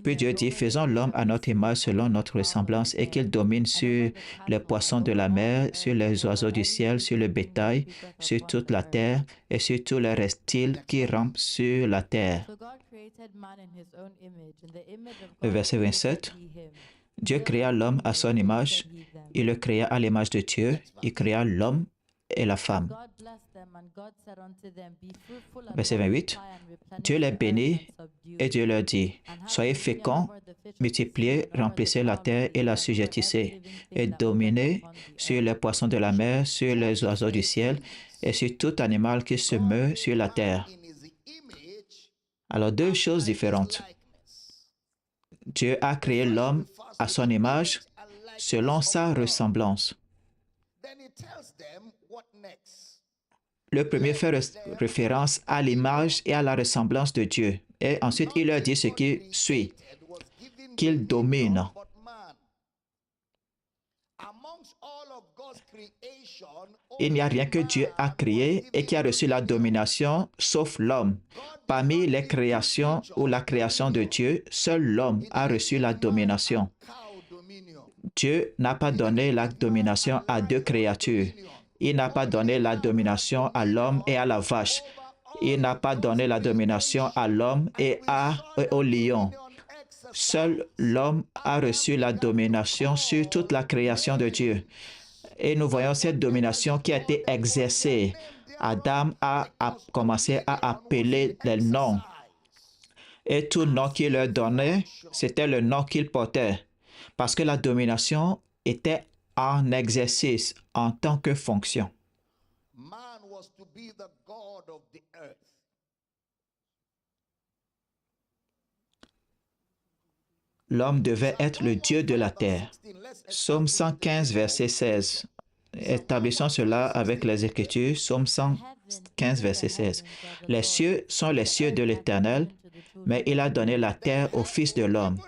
Puis Dieu dit, faisons l'homme à notre image selon notre ressemblance et qu'il domine sur les poissons de la mer, sur les oiseaux du ciel, sur le bétail, sur toute la terre et sur tous les reptiles qui rampent sur la terre. Le verset 27. Dieu créa l'homme à son image, il le créa à l'image de Dieu, il créa l'homme et la femme. Verset 28. Dieu les bénit et Dieu leur dit, soyez féconds, multipliez, remplissez la terre et l'assujettissez, et dominez sur les poissons de la mer, sur les oiseaux du ciel et sur tout animal qui se meut sur la terre. Alors, deux choses différentes. Dieu a créé l'homme à son image, selon sa ressemblance. Le premier fait référence à l'image et à la ressemblance de Dieu. Et ensuite, il leur dit ce qui suit, qu'il domine. Il n'y a rien que Dieu a créé et qui a reçu la domination, sauf l'homme. Parmi les créations ou la création de Dieu, seul l'homme a reçu la domination. Dieu n'a pas donné la domination à deux créatures. Il n'a pas donné la domination à l'homme et à la vache. Il n'a pas donné la domination à l'homme et au lion. Seul l'homme a reçu la domination sur toute la création de Dieu. Et nous voyons cette domination qui a été exercée. Adam a commencé à appeler les noms. Et tout nom qu'il leur donnait, c'était le nom qu'il portait. Parce que la domination était en exercice en tant que fonction. L'homme devait être le Dieu de la terre. Psaume 115, verset 16. Établissons cela avec les Écritures. Psaume 115, verset 16. Les cieux sont les cieux de l'Éternel, mais il a donné la terre au Fils de l'homme.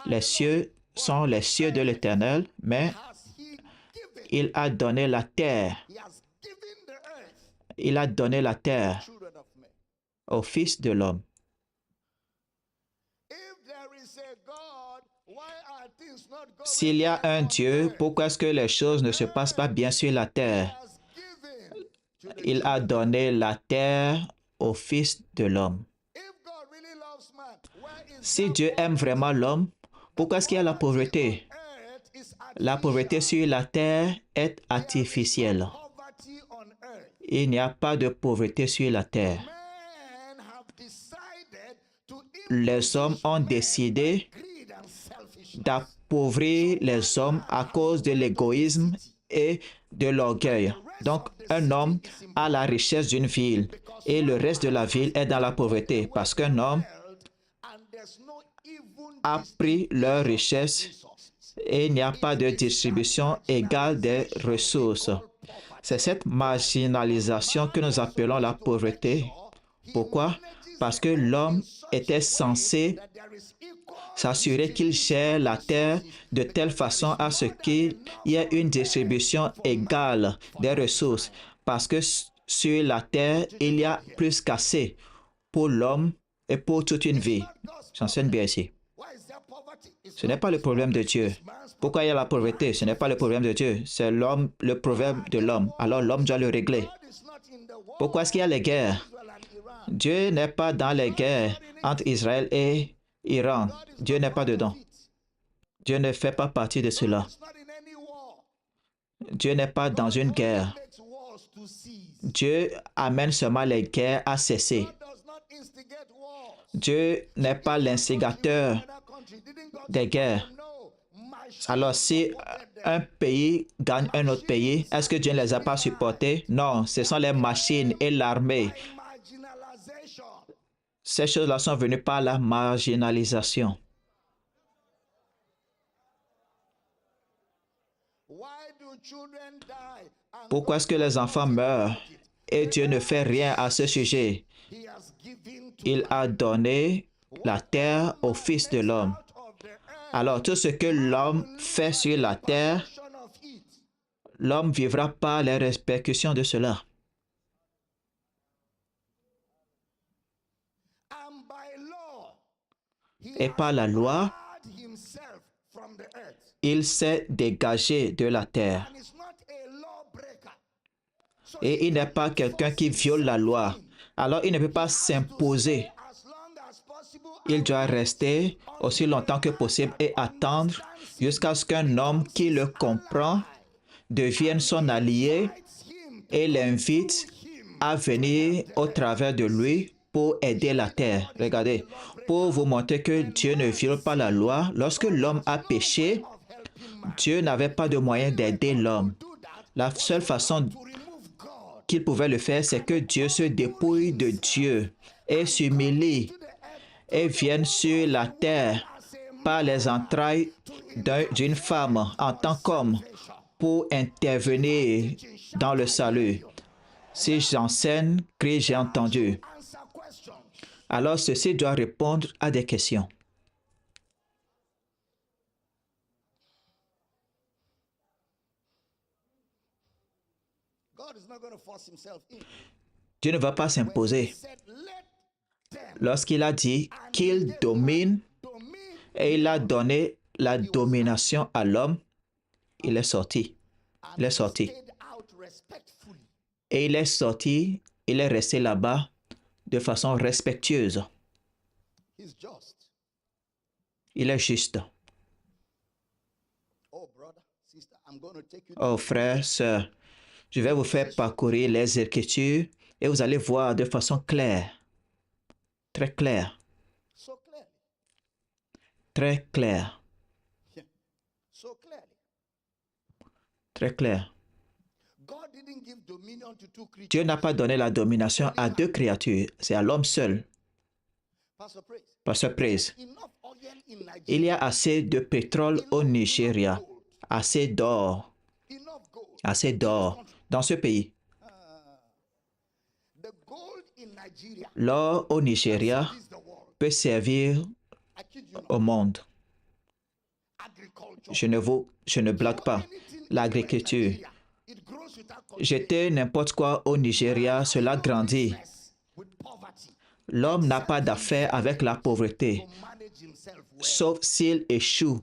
Les cieux sont les cieux de l'Éternel, mais il a donné la terre. Il a donné la terre au Fils de l'homme. S'il y a un Dieu, pourquoi est-ce que les choses ne se passent pas bien sur la terre? Il a donné la terre au Fils de l'homme. Si Dieu aime vraiment l'homme, pourquoi est-ce qu'il y a la pauvreté? La pauvreté sur la terre est artificielle. Il n'y a pas de pauvreté sur la terre. Les hommes ont décidé d'appauvrir les hommes à cause de l'égoïsme et de l'orgueil. Donc, un homme a la richesse d'une ville et le reste de la ville est dans la pauvreté parce qu'un homme a pris leur richesse et il n'y a pas de distribution égale des ressources. C'est cette marginalisation que nous appelons la pauvreté. Pourquoi? Parce que l'homme était censé s'assurer qu'il gère la terre de telle façon à ce qu'il y ait une distribution égale des ressources. Parce que sur la terre, il y a plus qu'assez pour l'homme et pour toute une vie. J'enseigne bien ici. Ce n'est pas le problème de Dieu. Pourquoi il y a la pauvreté? Ce n'est pas le problème de Dieu. C'est l'homme, le problème de l'homme. Alors l'homme doit le régler. Pourquoi est-ce qu'il y a les guerres? Dieu n'est pas dans les guerres entre Israël et Iran. Dieu n'est pas dedans. Dieu ne fait pas partie de cela. Dieu n'est pas dans une guerre. Dieu amène seulement les guerres à cesser. Dieu n'est pas l'instigateur des guerres. Alors, si un pays gagne un autre pays, est-ce que Dieu ne les a pas supportés? Non, ce sont les machines et l'armée. Ces choses-là sont venues par la marginalisation. Pourquoi est-ce que les enfants meurent et Dieu ne fait rien à ce sujet? Il a donné la terre au Fils de l'homme. Alors, tout ce que l'homme fait sur la terre, l'homme vivra par les répercussions de cela. Et par la loi, il s'est dégagé de la terre. Et il n'est pas quelqu'un qui viole la loi. Alors, il ne peut pas s'imposer. Il doit rester aussi longtemps que possible et attendre jusqu'à ce qu'un homme qui le comprend devienne son allié et l'invite à venir au travers de lui pour aider la terre. Regardez, pour vous montrer que Dieu ne viole pas la loi, lorsque l'homme a péché, Dieu n'avait pas de moyen d'aider l'homme. La seule façon qu'il pouvait le faire, c'est que Dieu se dépouille de Dieu et s'humilie et vienne sur la terre par les entrailles d'une femme en tant qu'homme pour intervenir dans le salut. Si j'enseigne, crie, j'ai entendu. Alors ceci doit répondre à des questions. Dieu ne va pas s'imposer. Lorsqu'il a dit qu'il domine et il a donné la domination à l'homme, il est sorti. Il est sorti. Et il est sorti, il est resté là-bas de façon respectueuse. Il est juste. Oh frère, sœur, je vais vous faire parcourir les Écritures et vous allez voir de façon claire, très claire, très claire, très claire. Dieu n'a pas donné la domination à deux créatures, c'est à l'homme seul. Pasteur Praise, il y a assez de pétrole au Nigeria, assez d'or dans ce pays. L'or au Nigeria peut servir au monde. Je ne blague pas. L'agriculture. Jeter n'importe quoi au Nigeria, cela grandit. L'homme n'a pas d'affaire avec la pauvreté, sauf s'il échoue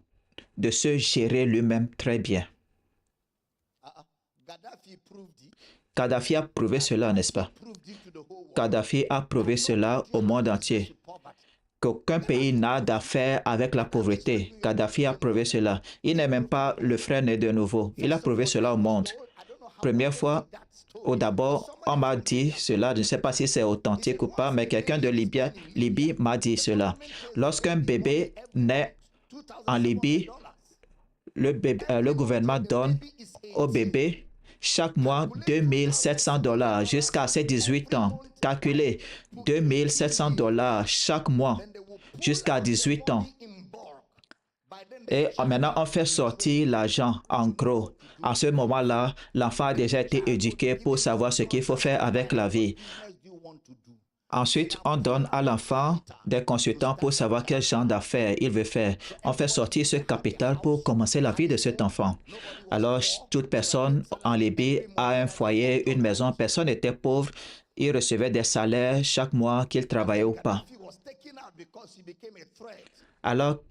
de se gérer lui-même très bien. Kadhafi a prouvé cela, n'est-ce pas? Kadhafi a prouvé cela au monde entier. Qu'aucun pays n'a d'affaire avec la pauvreté. Kadhafi a prouvé cela. Il n'est même pas le frère né de nouveau. Il a prouvé cela au monde. Première fois, d'abord, on m'a dit cela. Je ne sais pas si c'est authentique ou pas, mais quelqu'un de Libye m'a dit cela. Lorsqu'un bébé naît en Libye, le gouvernement donne au bébé chaque mois $2700 jusqu'à ses 18 ans. Calculez, $2700 chaque mois jusqu'à 18 ans. Et maintenant, on fait sortir l'argent en gros. En ce moment-là, l'enfant a déjà été éduqué pour savoir ce qu'il faut faire avec la vie. Ensuite, on donne à l'enfant des consultants pour savoir quel genre d'affaires il veut faire. On fait sortir ce capital pour commencer la vie de cet enfant. Alors, toute personne en Libye a un foyer, une maison. Personne n'était pauvre. Il recevait des salaires chaque mois qu'il travaillait ou pas. Alors,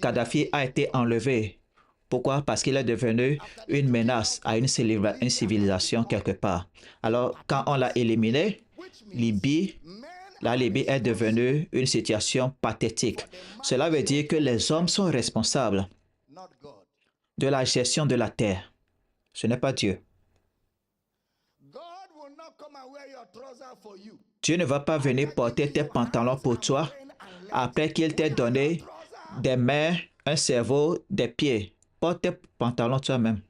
Kadhafi a été enlevé. Pourquoi? Parce qu'il est devenu une menace à une civilisation quelque part. Alors, quand on l'a éliminé, la Libye est devenue une situation pathétique. Cela veut dire que les hommes sont responsables de la gestion de la terre. Ce n'est pas Dieu. Dieu ne va pas venir porter tes pantalons pour toi après qu'il t'ait donné des mains, un cerveau, des pieds. Porte tes pantalons toi-même.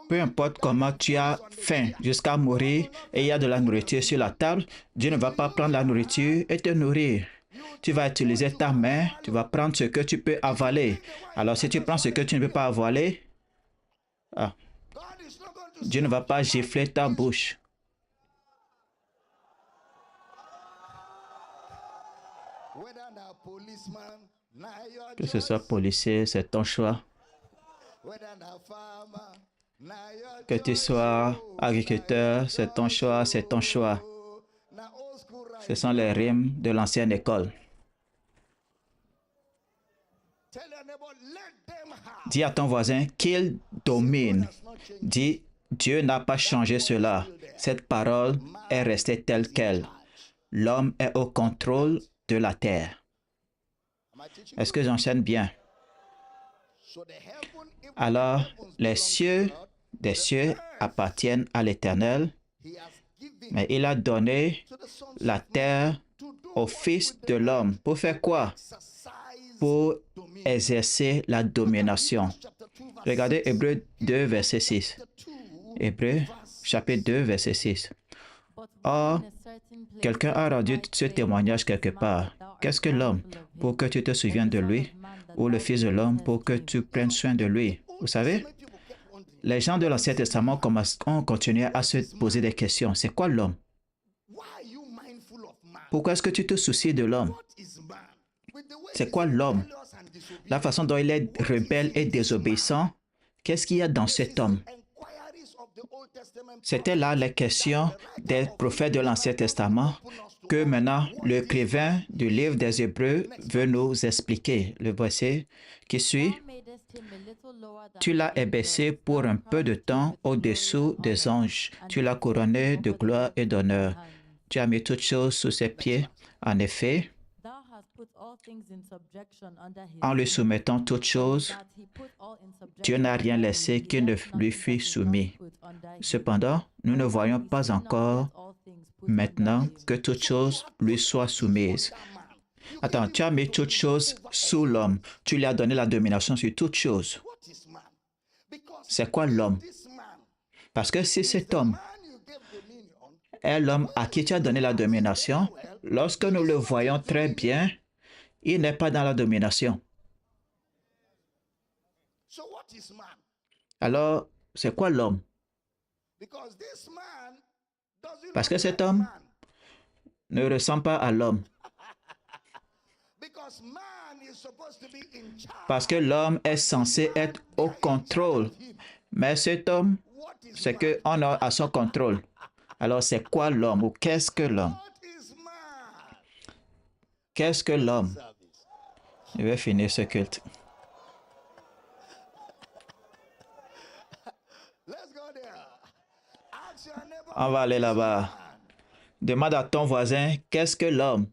Peu importe comment tu as faim jusqu'à mourir et il y a de la nourriture sur la table, Dieu ne va pas prendre la nourriture et te nourrir. Tu vas utiliser ta main, tu vas prendre ce que tu peux avaler. Alors si tu prends ce que tu ne peux pas avaler, Dieu ne va pas gifler ta bouche. Que ce soit policier, c'est ton choix. Que tu sois agriculteur, c'est ton choix, c'est ton choix. Ce sont les rimes de l'ancienne école. Dis à ton voisin qu'il domine. Dis, Dieu n'a pas changé cela. Cette parole est restée telle qu'elle. L'homme est au contrôle de la terre. Est-ce que j'enchaîne bien? Alors, les cieux des cieux appartiennent à l'Éternel, mais il a donné la terre au Fils de l'homme. Pour faire quoi? Pour exercer la domination. Regardez Hébreux 2, verset 6. Hébreux, chapitre 2, verset 6. Or, quelqu'un a rendu ce témoignage quelque part. Qu'est-ce que l'homme pour que tu te souviennes de lui? Ou le Fils de l'homme pour que tu prennes soin de lui? Vous savez, les gens de l'Ancien Testament ont continué à se poser des questions. C'est quoi l'homme? Pourquoi est-ce que tu te soucies de l'homme? C'est quoi l'homme? La façon dont il est rebelle et désobéissant, qu'est-ce qu'il y a dans cet homme? C'était là les questions des prophètes de l'Ancien Testament que maintenant l'écrivain du livre des Hébreux veut nous expliquer. Le verset qui suit. Tu l'as abaissé pour un peu de temps au-dessous des anges. Tu l'as couronné de gloire et d'honneur. Tu as mis toutes choses sous ses pieds. En effet, en lui soumettant toutes choses, Dieu n'a rien laissé qui ne lui fût soumis. Cependant, nous ne voyons pas encore maintenant que toutes choses lui soient soumises. Attends, tu as mis toutes choses sous l'homme. Tu lui as donné la domination sur toutes choses. C'est quoi l'homme? Parce que si cet homme est l'homme à qui tu as donné la domination, lorsque nous le voyons très bien, il n'est pas dans la domination. Alors, c'est quoi l'homme? Parce que cet homme ne ressemble pas à l'homme. Parce que l'homme est censé être au contrôle. Mais cet homme, c'est qu'on a à son contrôle. Alors, c'est quoi l'homme ou qu'est-ce que l'homme? Qu'est-ce que l'homme? Je vais finir ce culte. On va aller là-bas. Demande à ton voisin, qu'est-ce que l'homme?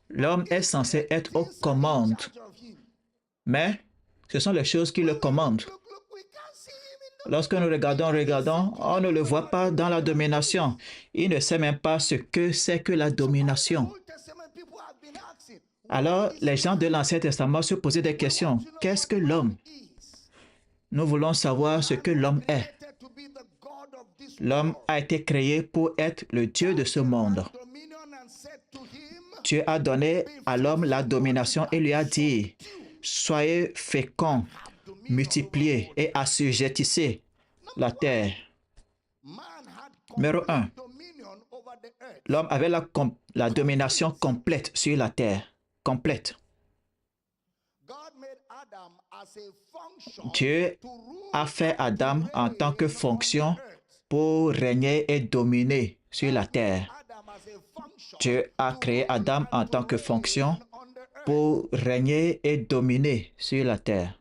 L'homme est censé être aux commandes. Mais ce sont les choses qui le commandent. Lorsque nous regardons, on ne le voit pas dans la domination. Il ne sait même pas ce que c'est que la domination. Alors, les gens de l'Ancien Testament se posaient des questions. Qu'est-ce que l'homme? Nous voulons savoir ce que l'homme est. L'homme a été créé pour être le Dieu de ce monde. Dieu a donné à l'homme la domination et lui a dit, soyez féconds, multipliez et assujettissez la terre. Numéro 1. L'homme avait la domination complète sur la terre. Complète. Dieu a fait Adam en tant que fonction pour régner et dominer sur la terre. Dieu a créé Adam en tant que fonction pour régner et dominer sur la terre.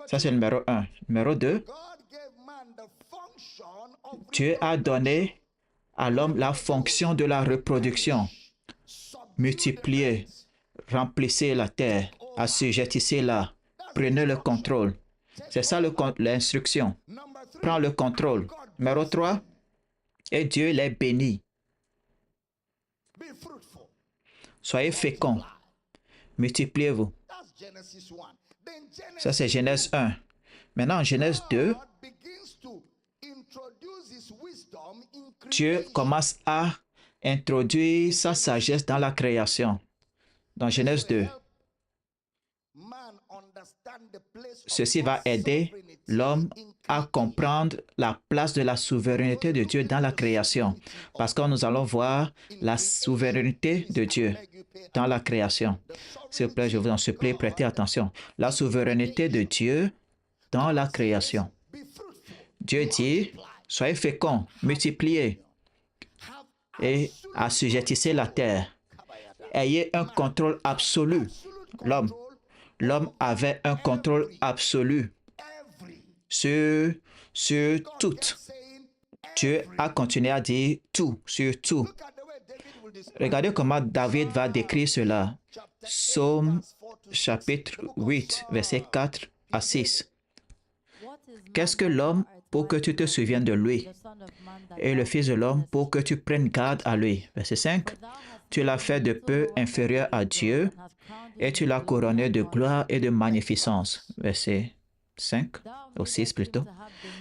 Ça, c'est le numéro 1. Numéro 2, Dieu a donné à l'homme la fonction de la reproduction. Multipliez, remplissez la terre, assujettissez-la, prenez le contrôle. C'est ça l'instruction. Prends le contrôle. Numéro 3, et Dieu les bénit. Soyez féconds, multipliez-vous. Ça, c'est Genèse 1. Maintenant, en Genèse 2, Dieu commence à introduire sa sagesse dans la création. Dans Genèse 2, ceci va aider l'homme à comprendre la place de la souveraineté de Dieu dans la création. Parce que nous allons voir la souveraineté de Dieu dans la création. S'il vous plaît, je vous en supplie, prêtez attention. La souveraineté de Dieu dans la création. Dieu dit, soyez féconds, multipliez et assujettissez la terre. Ayez un contrôle absolu. L'homme avait un contrôle absolu sur tout. Dieu a continué à dire tout, sur tout. Regardez comment David va décrire cela. Psaume chapitre 8, versets 4 à 6. Qu'est-ce que l'homme pour que tu te souviennes de lui, et le Fils de l'homme pour que tu prennes garde à lui? Verset 5. Tu l'as fait de peu inférieur à Dieu, et tu l'as couronné de gloire et de magnificence. Verset 5, ou 6 plutôt.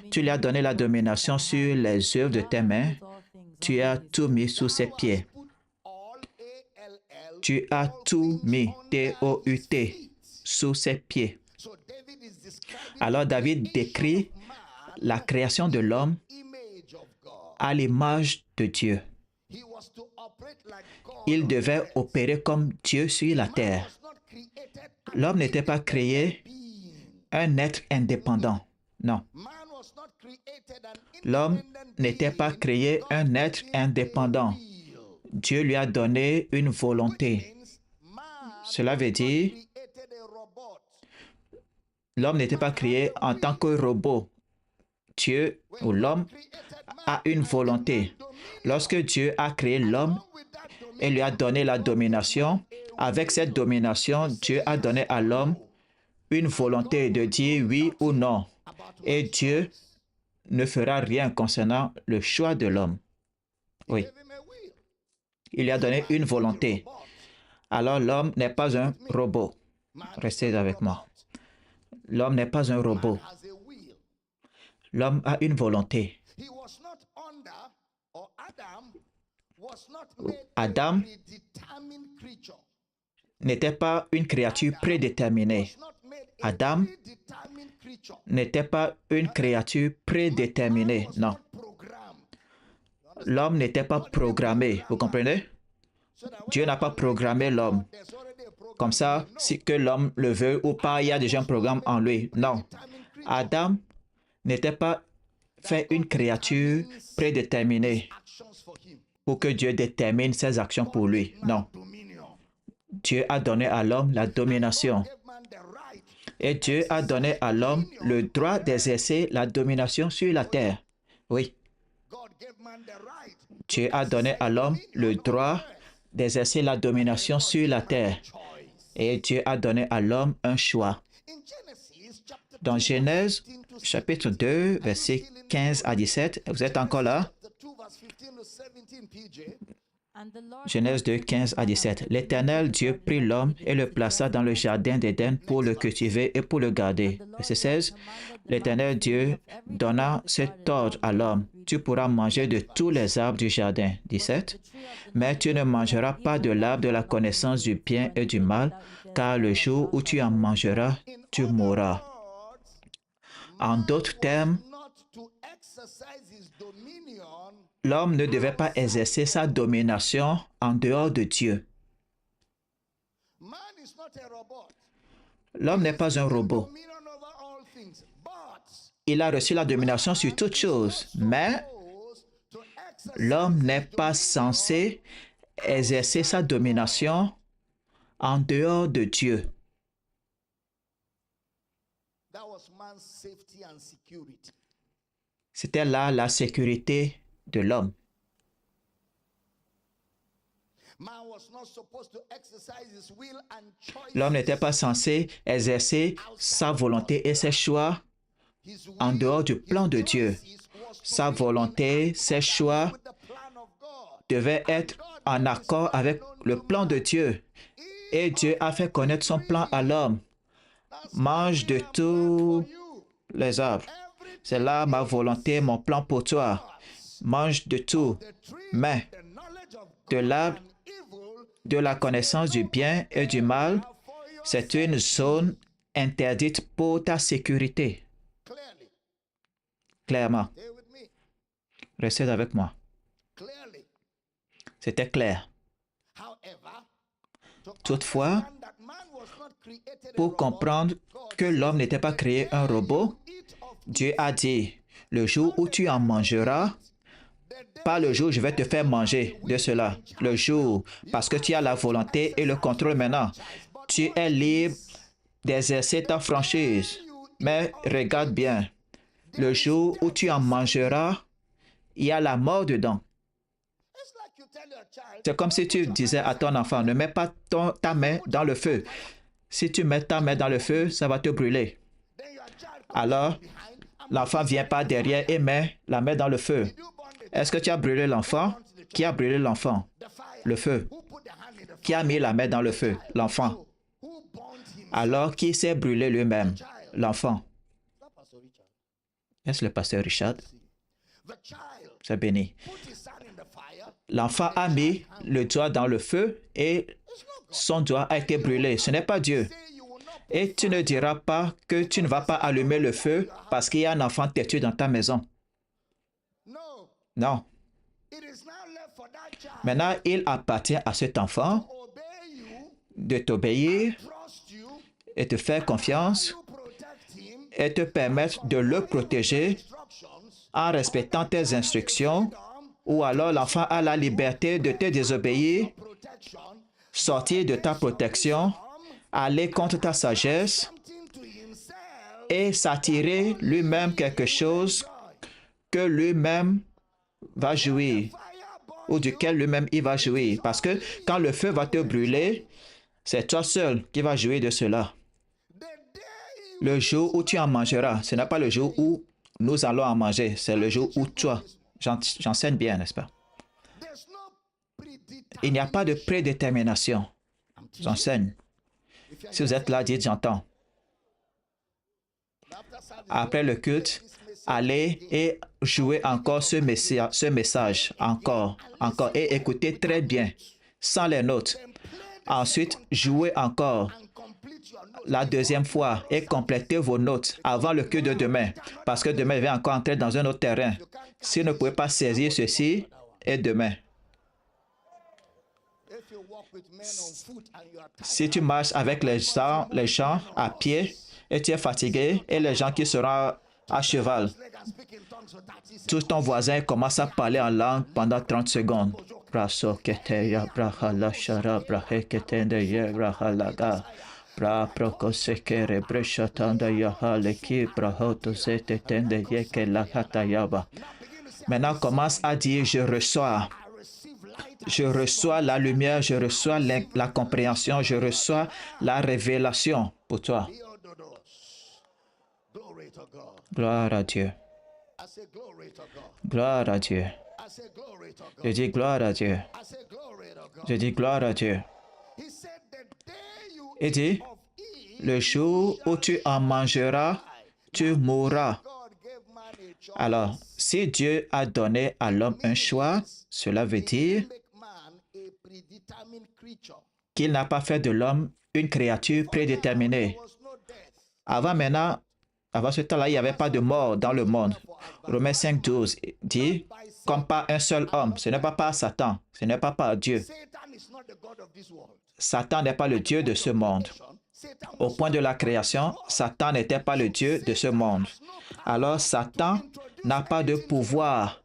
Tu lui as donné la domination sur les œuvres de tes mains. Tu as tout mis sous ses pieds. Tu as tout mis, T-O-U-T, sous ses pieds. Alors David décrit la création de l'homme à l'image de Dieu. Il devait opérer comme Dieu sur la terre. L'homme n'était pas créé un être indépendant. Non. L'homme n'était pas créé un être indépendant. Dieu lui a donné une volonté. Cela veut dire, l'homme n'était pas créé en tant que robot. Dieu ou l'homme a une volonté. Lorsque Dieu a créé l'homme et lui a donné la domination, avec cette domination, Dieu a donné à l'homme une volonté de dire oui ou non. Et Dieu ne fera rien concernant le choix de l'homme. Oui. Il lui a donné une volonté. Alors l'homme n'est pas un robot. Restez avec moi. L'homme n'est pas un robot. L'homme a une volonté. Adam n'était pas une créature prédéterminée. Adam n'était pas une créature prédéterminée, non. L'homme n'était pas programmé, vous comprenez? Dieu n'a pas programmé l'homme. Comme ça, si que l'homme le veut ou pas, il y a déjà un programme en lui. Non. Adam n'était pas fait une créature prédéterminée pour que Dieu détermine ses actions pour lui. Non. Dieu a donné à l'homme la domination. Et Dieu a donné à l'homme le droit d'exercer la domination sur la terre. Oui. Dieu a donné à l'homme le droit d'exercer la domination sur la terre. Et Dieu a donné à l'homme un choix. Dans Genèse, chapitre 2, versets 15 à 17, vous êtes encore là? Genèse 2, 15 à 17. L'Éternel Dieu prit l'homme et le plaça dans le jardin d'Éden pour le cultiver et pour le garder. Verset 16. L'Éternel Dieu donna cet ordre à l'homme. Tu pourras manger de tous les arbres du jardin. 17. Mais tu ne mangeras pas de l'arbre de la connaissance du bien et du mal, car le jour où tu en mangeras, tu mourras. En d'autres termes, l'homme ne devait pas exercer sa domination en dehors de Dieu. L'homme n'est pas un robot. Il a reçu la domination sur toutes choses, mais l'homme n'est pas censé exercer sa domination en dehors de Dieu. C'était là la sécurité de l'homme. L'homme n'était pas censé exercer sa volonté et ses choix en dehors du plan de Dieu. Sa volonté, ses choix devaient être en accord avec le plan de Dieu. Et Dieu a fait connaître son plan à l'homme. Mange de tous les arbres. C'est là ma volonté, mon plan pour toi. Mange de tout, mais de l'arbre de la connaissance du bien et du mal, c'est une zone interdite pour ta sécurité. Clairement. Restez avec moi. C'était clair. Toutefois, pour comprendre que l'homme n'était pas créé un robot, Dieu a dit, le jour où tu en mangeras, pas le jour où je vais te faire manger de cela. Le jour, parce que tu as la volonté et le contrôle maintenant. Tu es libre d'exercer ta franchise. Mais regarde bien, le jour où tu en mangeras, il y a la mort dedans. C'est comme si tu disais à ton enfant, ne mets pas ta main dans le feu. Si tu mets ta main dans le feu, ça va te brûler. Alors, l'enfant vient par derrière et met la main dans le feu. Est-ce que tu as brûlé l'enfant? Qui a brûlé l'enfant? Le feu. Qui a mis la main dans le feu? L'enfant. Alors, qui s'est brûlé lui-même? L'enfant. Est-ce le pasteur Richard? C'est béni. L'enfant a mis le doigt dans le feu et son doigt a été brûlé. Ce n'est pas Dieu. Et tu ne diras pas que tu ne vas pas allumer le feu parce qu'il y a un enfant têtu dans ta maison. Non. Maintenant, il appartient à cet enfant de t'obéir et te faire confiance et te permettre de le protéger en respectant tes instructions, ou alors l'enfant a la liberté de te désobéir, sortir de ta protection, aller contre ta sagesse et s'attirer lui-même quelque chose que lui-même va jouir ou duquel lui-même il va jouir. Parce que quand le feu va te brûler, c'est toi seul qui vas jouir de cela. Le jour où tu en mangeras, ce n'est pas le jour où nous allons en manger, c'est le jour où toi, j'enseigne bien, n'est-ce pas? Il n'y a pas de prédétermination. J'enseigne. Si vous êtes là, dites j'entends. Après le culte, allez et jouez encore ce message, encore, et écoutez très bien, sans les notes. Ensuite, jouez encore la deuxième fois et complétez vos notes avant le culte de demain, parce que demain, il va encore entrer dans un autre terrain. Si vous ne pouvez pas saisir ceci, et demain. Si tu marches avec les gens à pied et tu es fatigué et les gens qui seront à cheval, tout ton voisin commence à parler en langue pendant 30 secondes. Maintenant, commence à dire je reçois. Je reçois la lumière, je reçois la compréhension, je reçois la révélation pour toi. Gloire à Dieu. Gloire à Dieu. Je dis gloire à Dieu. Je dis gloire à Dieu. Il dit, le jour où tu en mangeras, tu mourras. Alors, si Dieu a donné à l'homme un choix, cela veut dire qu'il n'a pas fait de l'homme une créature prédéterminée. Avant ce temps-là, il n'y avait pas de mort dans le monde. Romains 5, 12 dit, comme par un seul homme, ce n'est pas par Satan, ce n'est pas par Dieu. Satan n'est pas le Dieu de ce monde. Au point de la création, Satan n'était pas le Dieu de ce monde. Alors, Satan n'a pas de pouvoir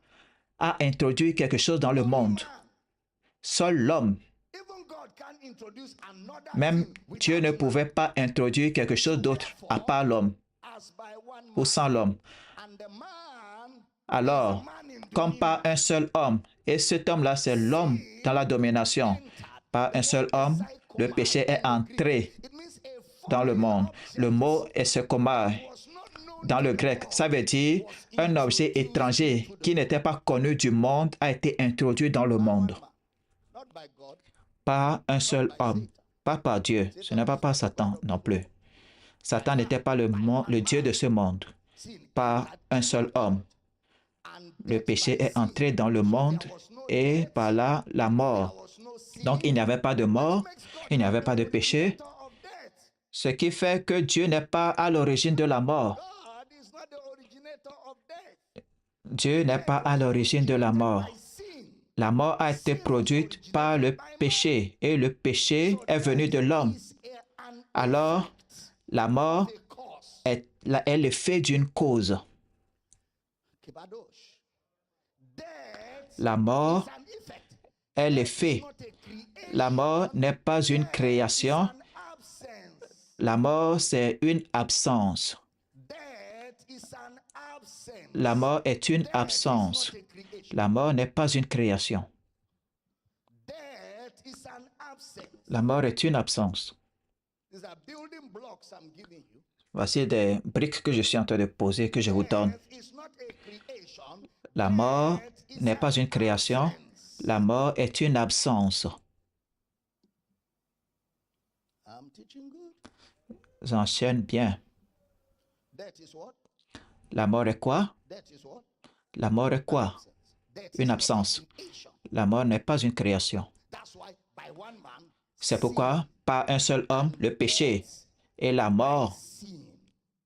à introduire quelque chose dans le monde. Seul l'homme. Même Dieu ne pouvait pas introduire quelque chose d'autre à part l'homme ou sans l'homme. Alors, comme par un seul homme, et cet homme-là, c'est l'homme dans la domination. Par un seul homme, le péché est entré dans le monde. Le mot est sekoma dans le grec. Ça veut dire un objet étranger qui n'était pas connu du monde a été introduit dans le monde. Par un seul homme, pas par Dieu. Ce n'est pas par Satan non plus. Satan n'était pas le Dieu de ce monde. Par un seul homme. Le péché est entré dans le monde et par là, la mort. Donc, il n'y avait pas de mort, il n'y avait pas de péché, ce qui fait que Dieu n'est pas à l'origine de la mort. Dieu n'est pas à l'origine de la mort. La mort a été produite par le péché et le péché est venu de l'homme. Alors, la mort est l'effet d'une cause. La mort est l'effet. La mort n'est pas une création. La mort, c'est une absence. La mort est une absence. La mort n'est pas une création. La mort est une absence. Voici des briques que je suis en train de poser, que je vous donne. La mort n'est pas une création. La mort est une absence. J'enchaîne bien. La mort est quoi? La mort est quoi? Une absence. La mort n'est pas une création. C'est pourquoi, par un seul homme, le péché et la mort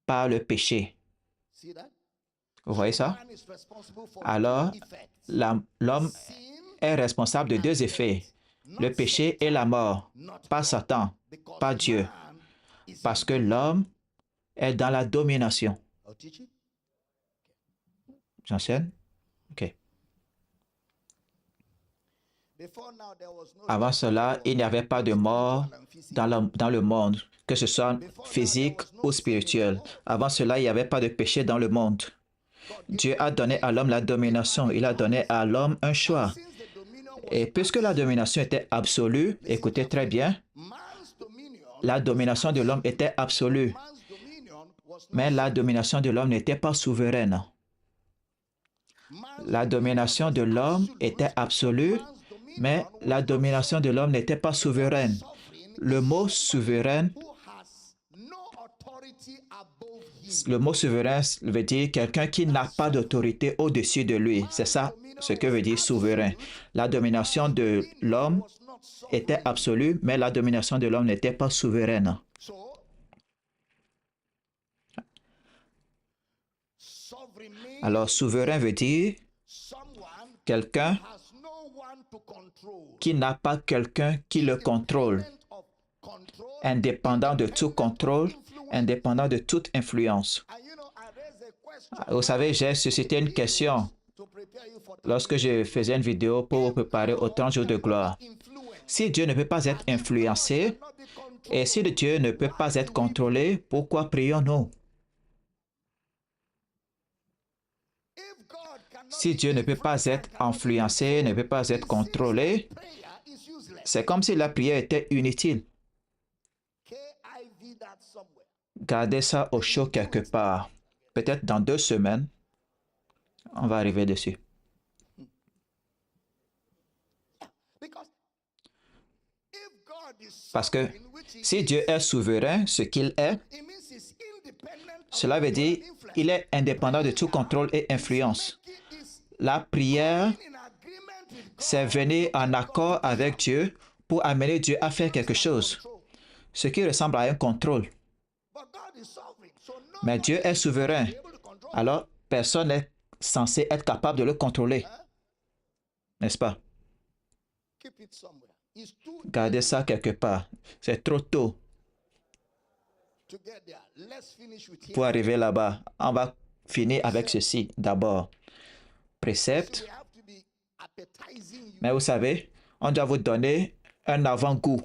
par le péché. Vous voyez ça? Alors, l'homme est responsable de deux effets, le péché et la mort, pas Satan, pas Dieu, parce que l'homme est dans la domination. J'enchaîne? OK. Avant cela, il n'y avait pas de mort dans le monde, que ce soit physique ou spirituel. Avant cela, il n'y avait pas de péché dans le monde. Dieu a donné à l'homme la domination. Il a donné à l'homme un choix. Et puisque la domination était absolue, écoutez très bien, la domination de l'homme était absolue, mais la domination de l'homme n'était pas souveraine. La domination de l'homme était absolue, mais la domination de l'homme n'était pas souveraine. Le mot souverain veut dire quelqu'un qui n'a pas d'autorité au-dessus de lui. C'est ça ce que veut dire souverain. La domination de l'homme était absolue, mais la domination de l'homme n'était pas souveraine. Alors, souverain veut dire quelqu'un qui n'a pas quelqu'un qui le contrôle, indépendant de tout contrôle, indépendant de toute influence. Vous savez, j'ai suscité une question lorsque je faisais une vidéo pour vous préparer aux 30 jours de gloire. Si Dieu ne peut pas être influencé et si Dieu ne peut pas être contrôlé, pourquoi prions-nous? Si Dieu ne peut pas être influencé, ne peut pas être contrôlé, c'est comme si la prière était inutile. Gardez ça au chaud quelque part. Peut-être dans 2 semaines, on va arriver dessus. Parce que si Dieu est souverain, ce qu'il est, cela veut dire qu'il est indépendant de tout contrôle et influence. La prière, c'est venir en accord avec Dieu pour amener Dieu à faire quelque chose, ce qui ressemble à un contrôle. Mais Dieu est souverain, alors personne n'est censé être capable de le contrôler, n'est-ce pas? Gardez ça quelque part. C'est trop tôt pour arriver là-bas. On va finir avec ceci d'abord. Précepte. Mais vous savez, on doit vous donner un avant-goût.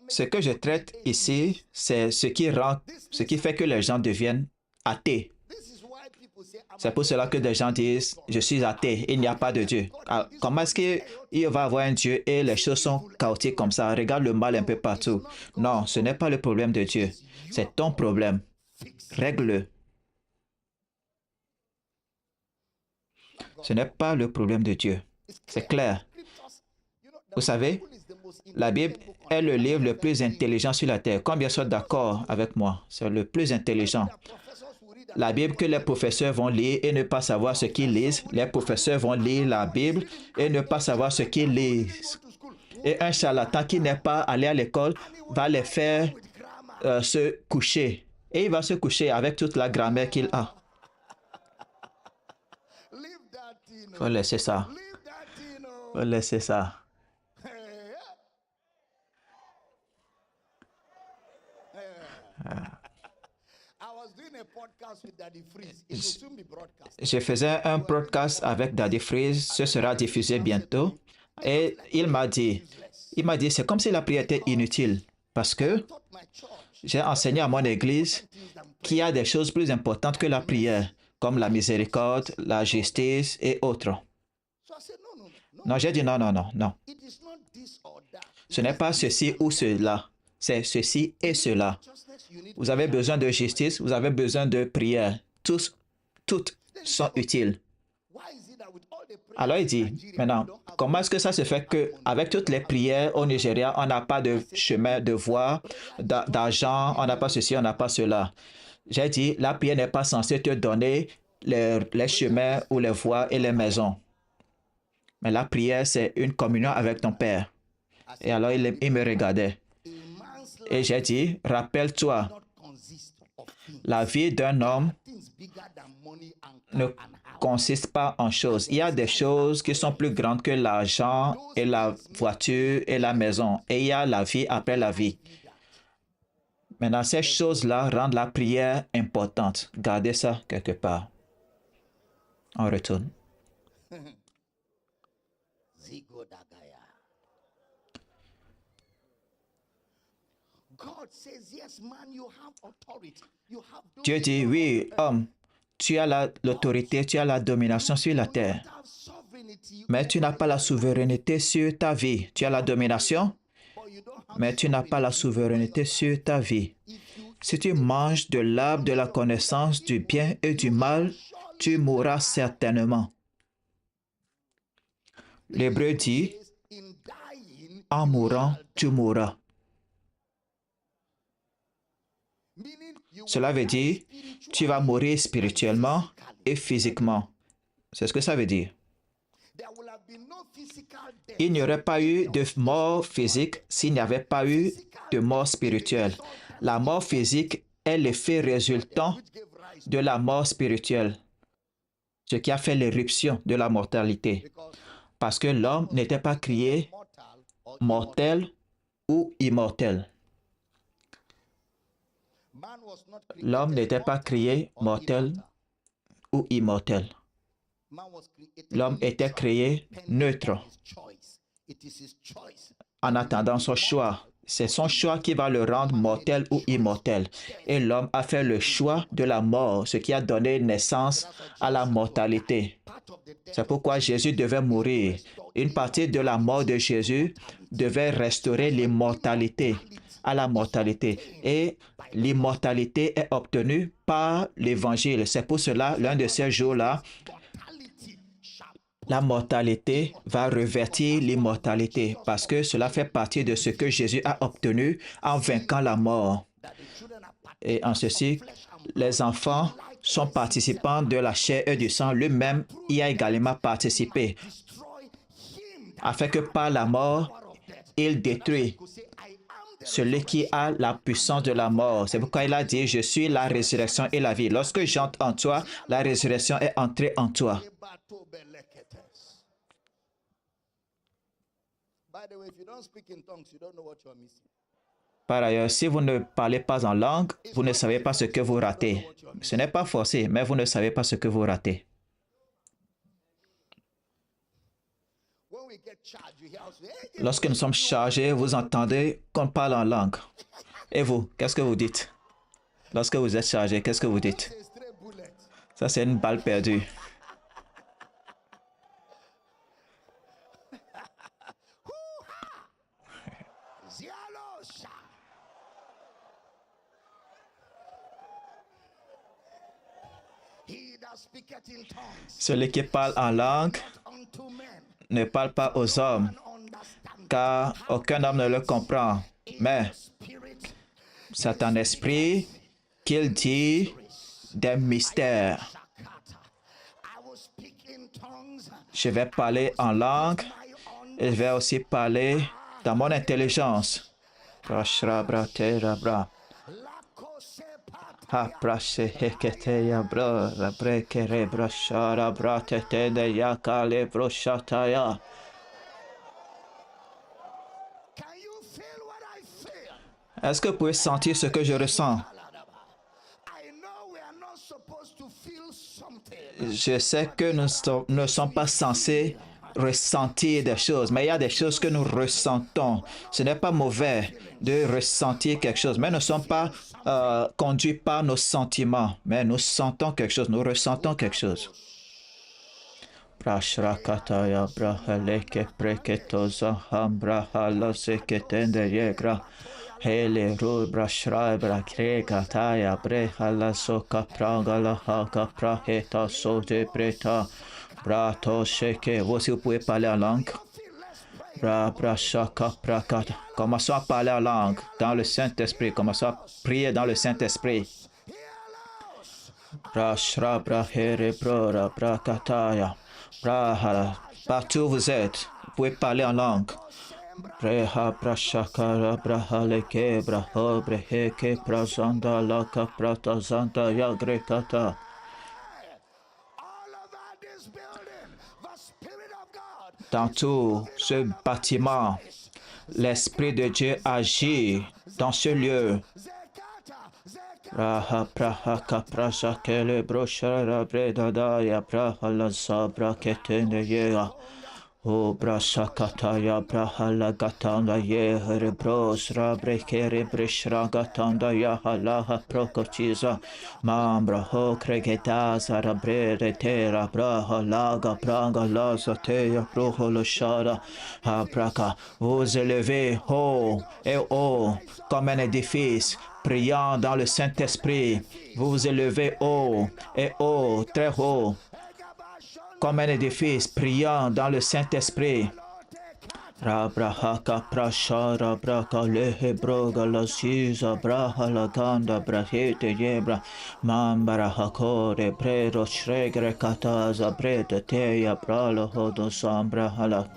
Ce que je traite ici, c'est ce qui fait que les gens deviennent athées. C'est pour cela que des gens disent, je suis athée, il n'y a pas de Dieu. Alors, comment est-ce qu'il va y avoir un Dieu et les choses sont chaotiques comme ça? Regarde le mal un peu partout. Non, ce n'est pas le problème de Dieu. C'est ton problème. Règle-le. Ce n'est pas le problème de Dieu. C'est clair. Vous savez, la Bible est le livre le plus intelligent sur la terre. Combien sont d'accord avec moi? C'est le plus intelligent. La Bible que les professeurs vont lire et ne pas savoir ce qu'ils lisent. Les professeurs vont lire la Bible et ne pas savoir ce qu'ils lisent. Et un charlatan qui n'est pas allé à l'école va les faire se coucher. Et il va se coucher avec toute la grammaire qu'il a. Il faut laisser ça. Il faut laisser ça. Je faisais un podcast avec Daddy Freeze, ce sera diffusé bientôt. Et il m'a dit, c'est comme si la prière était inutile. Parce que j'ai enseigné à mon église qu'il y a des choses plus importantes que la prière, comme la miséricorde, la justice et autres. Non, j'ai dit non, non, non, non. Ce n'est pas ceci ou cela, c'est ceci et cela. Vous avez besoin de justice, vous avez besoin de prière. Toutes sont utiles. Alors il dit, maintenant, comment est-ce que ça se fait qu'avec toutes les prières au Nigeria, on n'a pas de chemin de voie, d'argent, on n'a pas ceci, on n'a pas cela? J'ai dit, la prière n'est pas censée te donner les chemins ou les voies et les maisons. Mais la prière, c'est une communion avec ton Père. Et alors, il me regardait. Et j'ai dit, rappelle-toi, la vie d'un homme ne consiste pas en choses. Il y a des choses qui sont plus grandes que l'argent et la voiture et la maison. Et il y a la vie après la vie. Maintenant, ces choses-là rendent la prière importante. Gardez ça quelque part. On retourne. Dieu dit, oui, homme, tu as l'autorité, tu as la domination sur la terre. Mais tu n'as pas la souveraineté sur ta vie. Tu as la domination, mais tu n'as pas la souveraineté sur ta vie. Si tu manges de l'arbre de la connaissance du bien et du mal, tu mourras certainement. L'Hébreu dit, en mourant, tu mourras. Cela veut dire, tu vas mourir spirituellement et physiquement. C'est ce que ça veut dire. Il n'y aurait pas eu de mort physique s'il n'y avait pas eu de mort spirituelle. La mort physique est l'effet résultant de la mort spirituelle, ce qui a fait l'éruption de la mortalité. Parce que l'homme n'était pas créé mortel ou immortel. L'homme n'était pas créé mortel ou immortel. L'homme était créé neutre. en attendant son choix. C'est son choix qui va le rendre mortel ou immortel. Et l'homme a fait le choix de la mort, ce qui a donné naissance à la mortalité. C'est pourquoi Jésus devait mourir. Une partie de la mort de Jésus devait restaurer l'immortalité à la mortalité. Et l'immortalité est obtenue par l'Évangile. C'est pour cela, l'un de ces jours-là, la mortalité va revêtir l'immortalité parce que cela fait partie de ce que Jésus a obtenu en vainquant la mort. Et en ceci, les enfants sont participants de la chair et du sang. Lui-même y a également participé afin que par la mort, il détruit celui qui a la puissance de la mort. C'est pourquoi il a dit, je suis la résurrection et la vie. Lorsque j'entre en toi, la résurrection est entrée en toi. Par ailleurs, si vous ne parlez pas en langue, vous ne savez pas ce que vous ratez. Ce n'est pas forcé, mais vous ne savez pas ce que vous ratez. Lorsque nous sommes chargés, vous entendez qu'on parle en langue. Et vous, qu'est-ce que vous dites? Lorsque vous êtes chargé, qu'est-ce que vous dites? Ça, c'est une balle perdue. Celui qui parle en langue ne parle pas aux hommes, car aucun homme ne le comprend. Mais c'est en esprit qu'il dit des mystères. Je vais parler en langue et je vais aussi parler dans mon intelligence. Est-ce que vous pouvez sentir ce que je ressens? Je sais que nous ne sommes pas censés ressentir des choses, mais il y a des choses que nous ressentons. Ce n'est pas mauvais de ressentir quelque chose, mais nous ne sommes pas conduits par nos sentiments, mais nous sentons quelque chose, nous ressentons quelque chose. Hele rubra shraibra krega taya breha la soka pranga la haka praheta sote preta brato sheke. Vous vous pouvez parler en langue. Bra shaka prakata. Commençons à parler en langue dans le Saint-Esprit. Commençons à prier dans le Saint-Esprit. Bra shrabra here bra prakataya. Partout où vous êtes, vous pouvez parler en langue. Breha brashakara brahaleke braho breheke prazanda laka pratazanda yagrekata. Dans tout ce bâtiment, l'Esprit de Dieu agit dans ce lieu. Raha prahaka prashakele broshara bredadaya prahala sabra ketende yega. O brashakataya brahala gatanda ye rebros rabrekere brishra gatanda ya halaha prokochiza mambra ho kregeta zarabrede tera braha laga pranga lazateya proholo shara abraka. Vous élevez haut et haut comme un édifice priant dans le Saint-Esprit. Vous vous élevez haut et haut, très haut, comme un édifice priant dans le Saint-Esprit. Rabrahaka prashara braka lehe broga la siza braha la ganda brahete yebra mambara hakore bredo shregre kataza brede teya bralo hodo sambra hala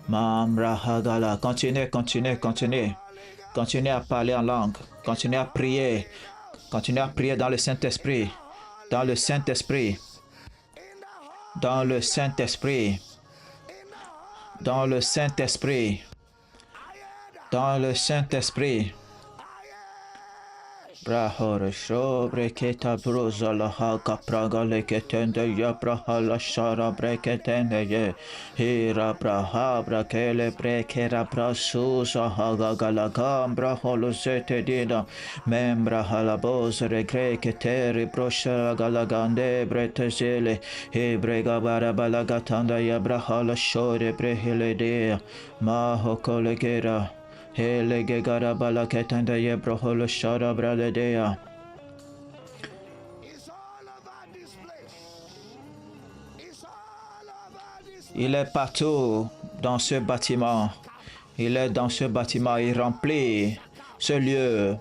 mambra hagala. Continuez, continuez, continuez. Continuez à parler en langue. Continuez à prier. Continuez à prier dans le Saint-Esprit. Dans le Saint-Esprit. Dans le Saint-Esprit, dans le Saint-Esprit, dans le Saint-Esprit. Brahore shobre keta bruza la haka praga le ketende ya braha la shara breketende ye hira braha brakele brekera brasusa haga galagam braholo zete dida membra halabos regre keteri brosha galagande bretezele hebrega bara balagatanda ya braha la shore brehele dea maho kolegera Helege garabala ketanda ye broholo shara braledea. Il est partout dans ce bâtiment. Il est dans ce bâtiment. Il remplit ce lieu.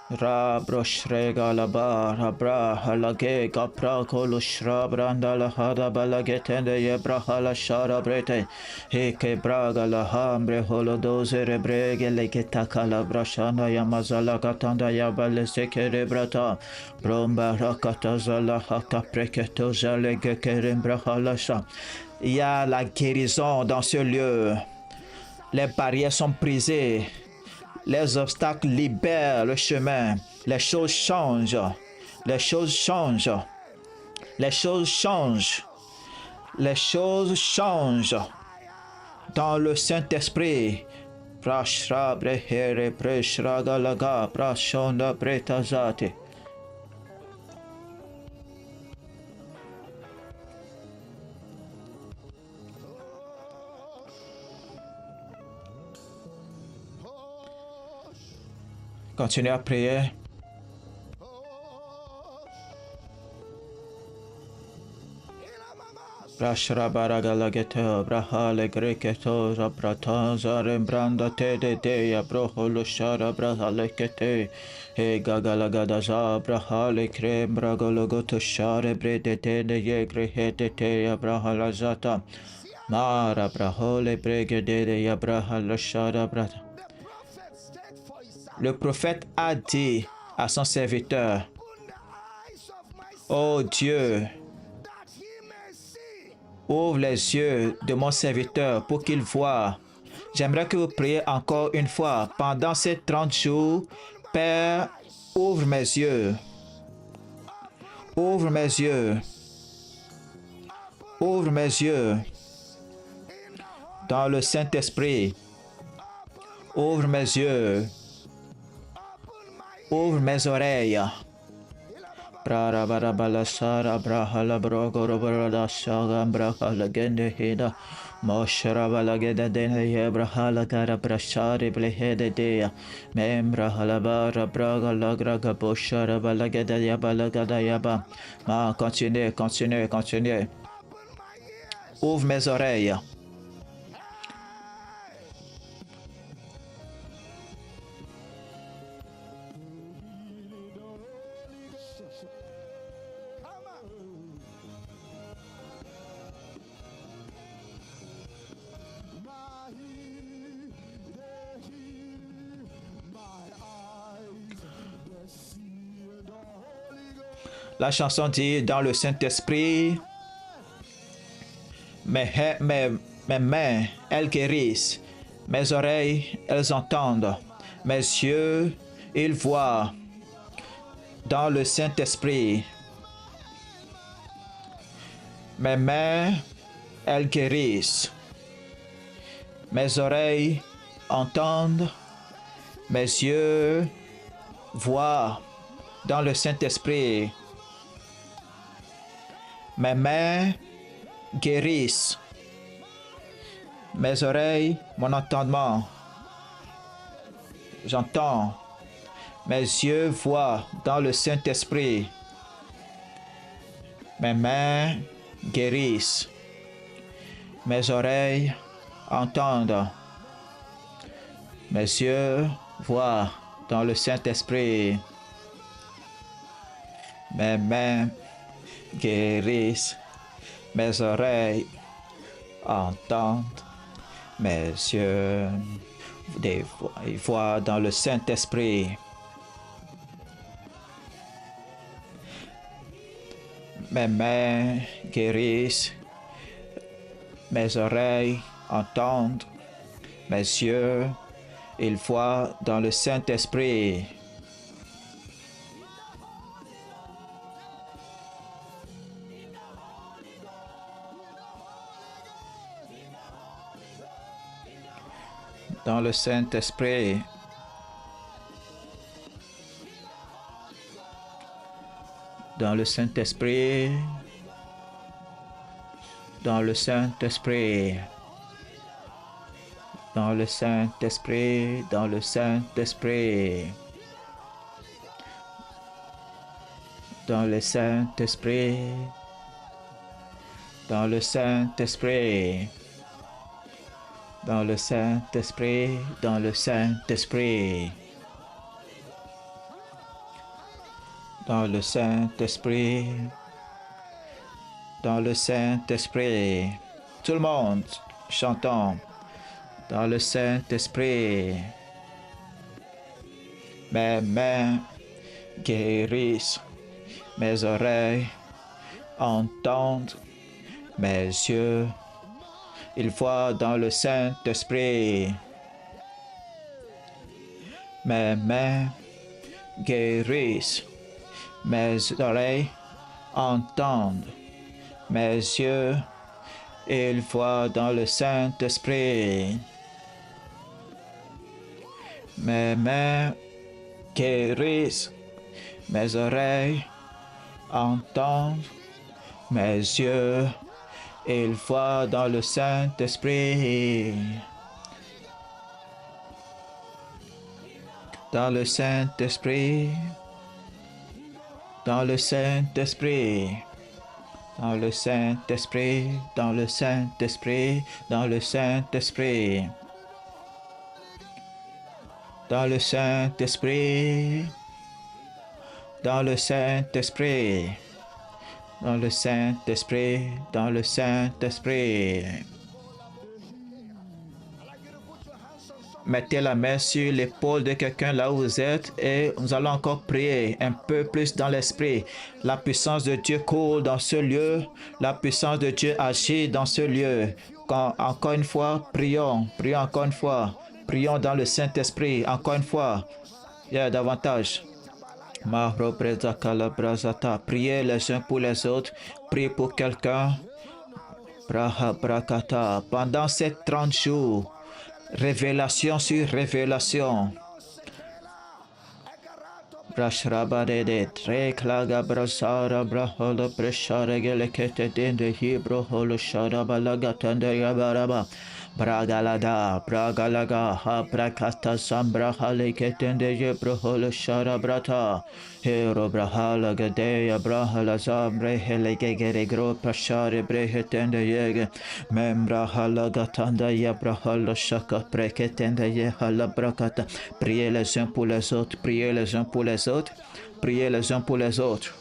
Ra broshrega la bar habra halage kapra kolo shrabranda la hada balagetende ye braha la shara brete heke braga la hambre holodoze rebrege le ketaka la brashana ya mazala katanda ya baleseke rebrata bromba rakata zala haka preketo zale gekerem braha la sha. Il y a la guérison dans ce lieu. Les barrières sont brisées. Les obstacles libèrent le chemin. Les choses changent. Les choses changent. Les choses changent. Les choses changent. Dans le Saint-Esprit. Prashra brehere preshra galaga prashonda bretazate. Continuez à prier. Brashra baragalagete brahale greketo rabrata zarembranda te de dea broholo shara brahalekete he gagalagadaza brahale krem bragologoto share brede te de ye grehete te abrahalazata mara brahole brege de ya brahalo shara brata. Le prophète a dit à son serviteur, ô Dieu, ouvre les yeux de mon serviteur pour qu'il voie. J'aimerais que vous priez encore une fois. Pendant ces 30 jours, Père, ouvre mes yeux. Ouvre mes yeux. Ouvre mes yeux. Dans le Saint-Esprit. Ouvre mes yeux. Ouvre mes oreilles. Brarabarabala sara brahala brogorobarada shagam brahala gende hida mosharabala geda dene ye brahala gara brashari blehede dea membra halabara braga lagraga boshara balageda yabala gada yaba. Ma continuez, continuez, continuez. Ouvre mes oreilles. La chanson dit dans le Saint-Esprit, mes mains, elles guérissent, mes oreilles, elles entendent, mes yeux, ils voient. Dans le Saint-Esprit, mes mains, elles guérissent, mes oreilles entendent, mes yeux voient. Dans le Saint-Esprit, mes mains guérissent, mes oreilles, mon entendement, j'entends, mes yeux voient dans le Saint-Esprit, mes mains guérissent, mes oreilles entendent, mes yeux voient dans le Saint-Esprit, mes mains guérissent, mes oreilles entendent, mes yeux voient dans le Saint-Esprit. Mes mains guérissent, mes oreilles entendent, mes yeux, ils voient dans le Saint-Esprit. dans le Saint-Esprit, dans le Saint-Esprit, dans le Saint-Esprit, dans le Saint-Esprit, dans le Saint-Esprit, dans le Saint-Esprit, dans le Saint-Esprit, dans le Saint-Esprit, dans le Saint-Esprit, dans le Saint-Esprit, dans le Saint-Esprit. Tout le monde, chantons. Dans le Saint-Esprit. Mes mains guérissent, mes oreilles entendent, mes yeux, ils voient dans le Saint-Esprit. Mes mains guérissent, mes oreilles entendent, mes yeux, ils voient dans le Saint-Esprit. Mes mains guérissent, mes oreilles entendent, mes yeux, ils voient dans le Saint-Esprit. Dans le Saint-Esprit, dans le Saint-Esprit, dans le Saint-Esprit, dans le Saint-Esprit, dans le Saint-Esprit, dans le Saint-Esprit, dans le Saint-Esprit, dans le Saint-Esprit, dans le Saint-Esprit. Mettez la main sur l'épaule de quelqu'un là où vous êtes et nous allons encore prier un peu plus dans l'esprit. La puissance de Dieu coule dans ce lieu. La puissance de Dieu agit dans ce lieu. Encore une fois, prions. Prions encore une fois. Prions dans le Saint-Esprit. Encore une fois. Il y a davantage. Priez les uns pour les autres. Priez pour quelqu'un. Pendant ces 30 jours, révélation sur révélation. Brashrabadede, Treklaga Brasara Braholo Preshara Gelekete Dende Hibro Holo Shadabalaga Yabaraba. Bragalada, Bragalaga, Habrakata Sambra Haleketende Yebroholo Sharabrata, Hero Brahala Gadeya Brahala Zambre Helegeregro Pashare Brehetende Yege, Membra Halagatanda Yabrahalo Shaka Preketende Yehala Brakata. Priez les uns pour les autres, priez les uns pour les autres, priez les uns pour les autres.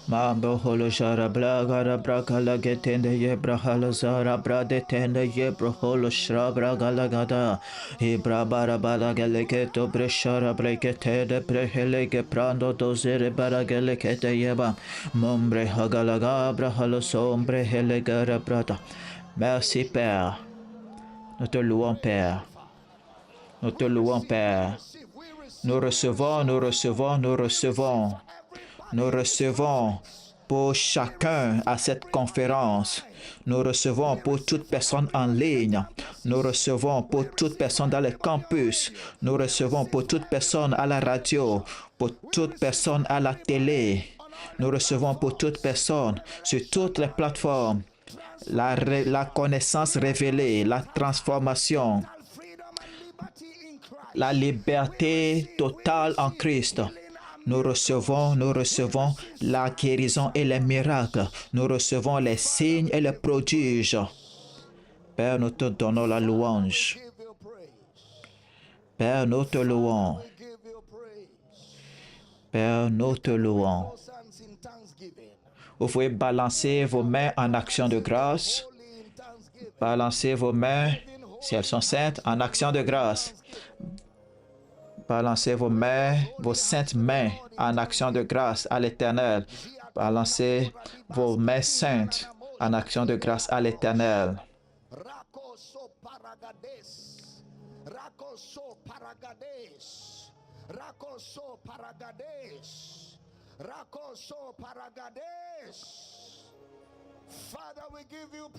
Mambo holo shara blagara brakala getende yebra hala zara brade tende yebra holo shrabra galagada ibra bara bala geleketo breshara brekete de brehelege prando dozere bara gelekete yeba mombre hagalaga brahalo sombre helegara brata. Merci Père. Nous te louons Père. Nous te louons Père. Nous recevons, nous recevons, nous recevons. Nous recevons pour chacun à cette conférence. Nous recevons pour toute personne en ligne. Nous recevons pour toute personne dans les campus. Nous recevons pour toute personne à la radio, pour toute personne à la télé. Nous recevons pour toute personne sur toutes les plateformes. La connaissance révélée, la transformation, la liberté totale en Christ. Nous recevons la guérison et les miracles. Nous recevons les signes et les prodiges. Père, nous te donnons la louange. Père, nous te louons. Père, nous te louons. Vous pouvez balancer vos mains en action de grâce. Balancez vos mains, si elles sont saintes, en action de grâce. Balancez vos mains, vos saintes mains en action de grâce à l'Éternel. Balancez vos mains saintes en action de grâce à l'Éternel.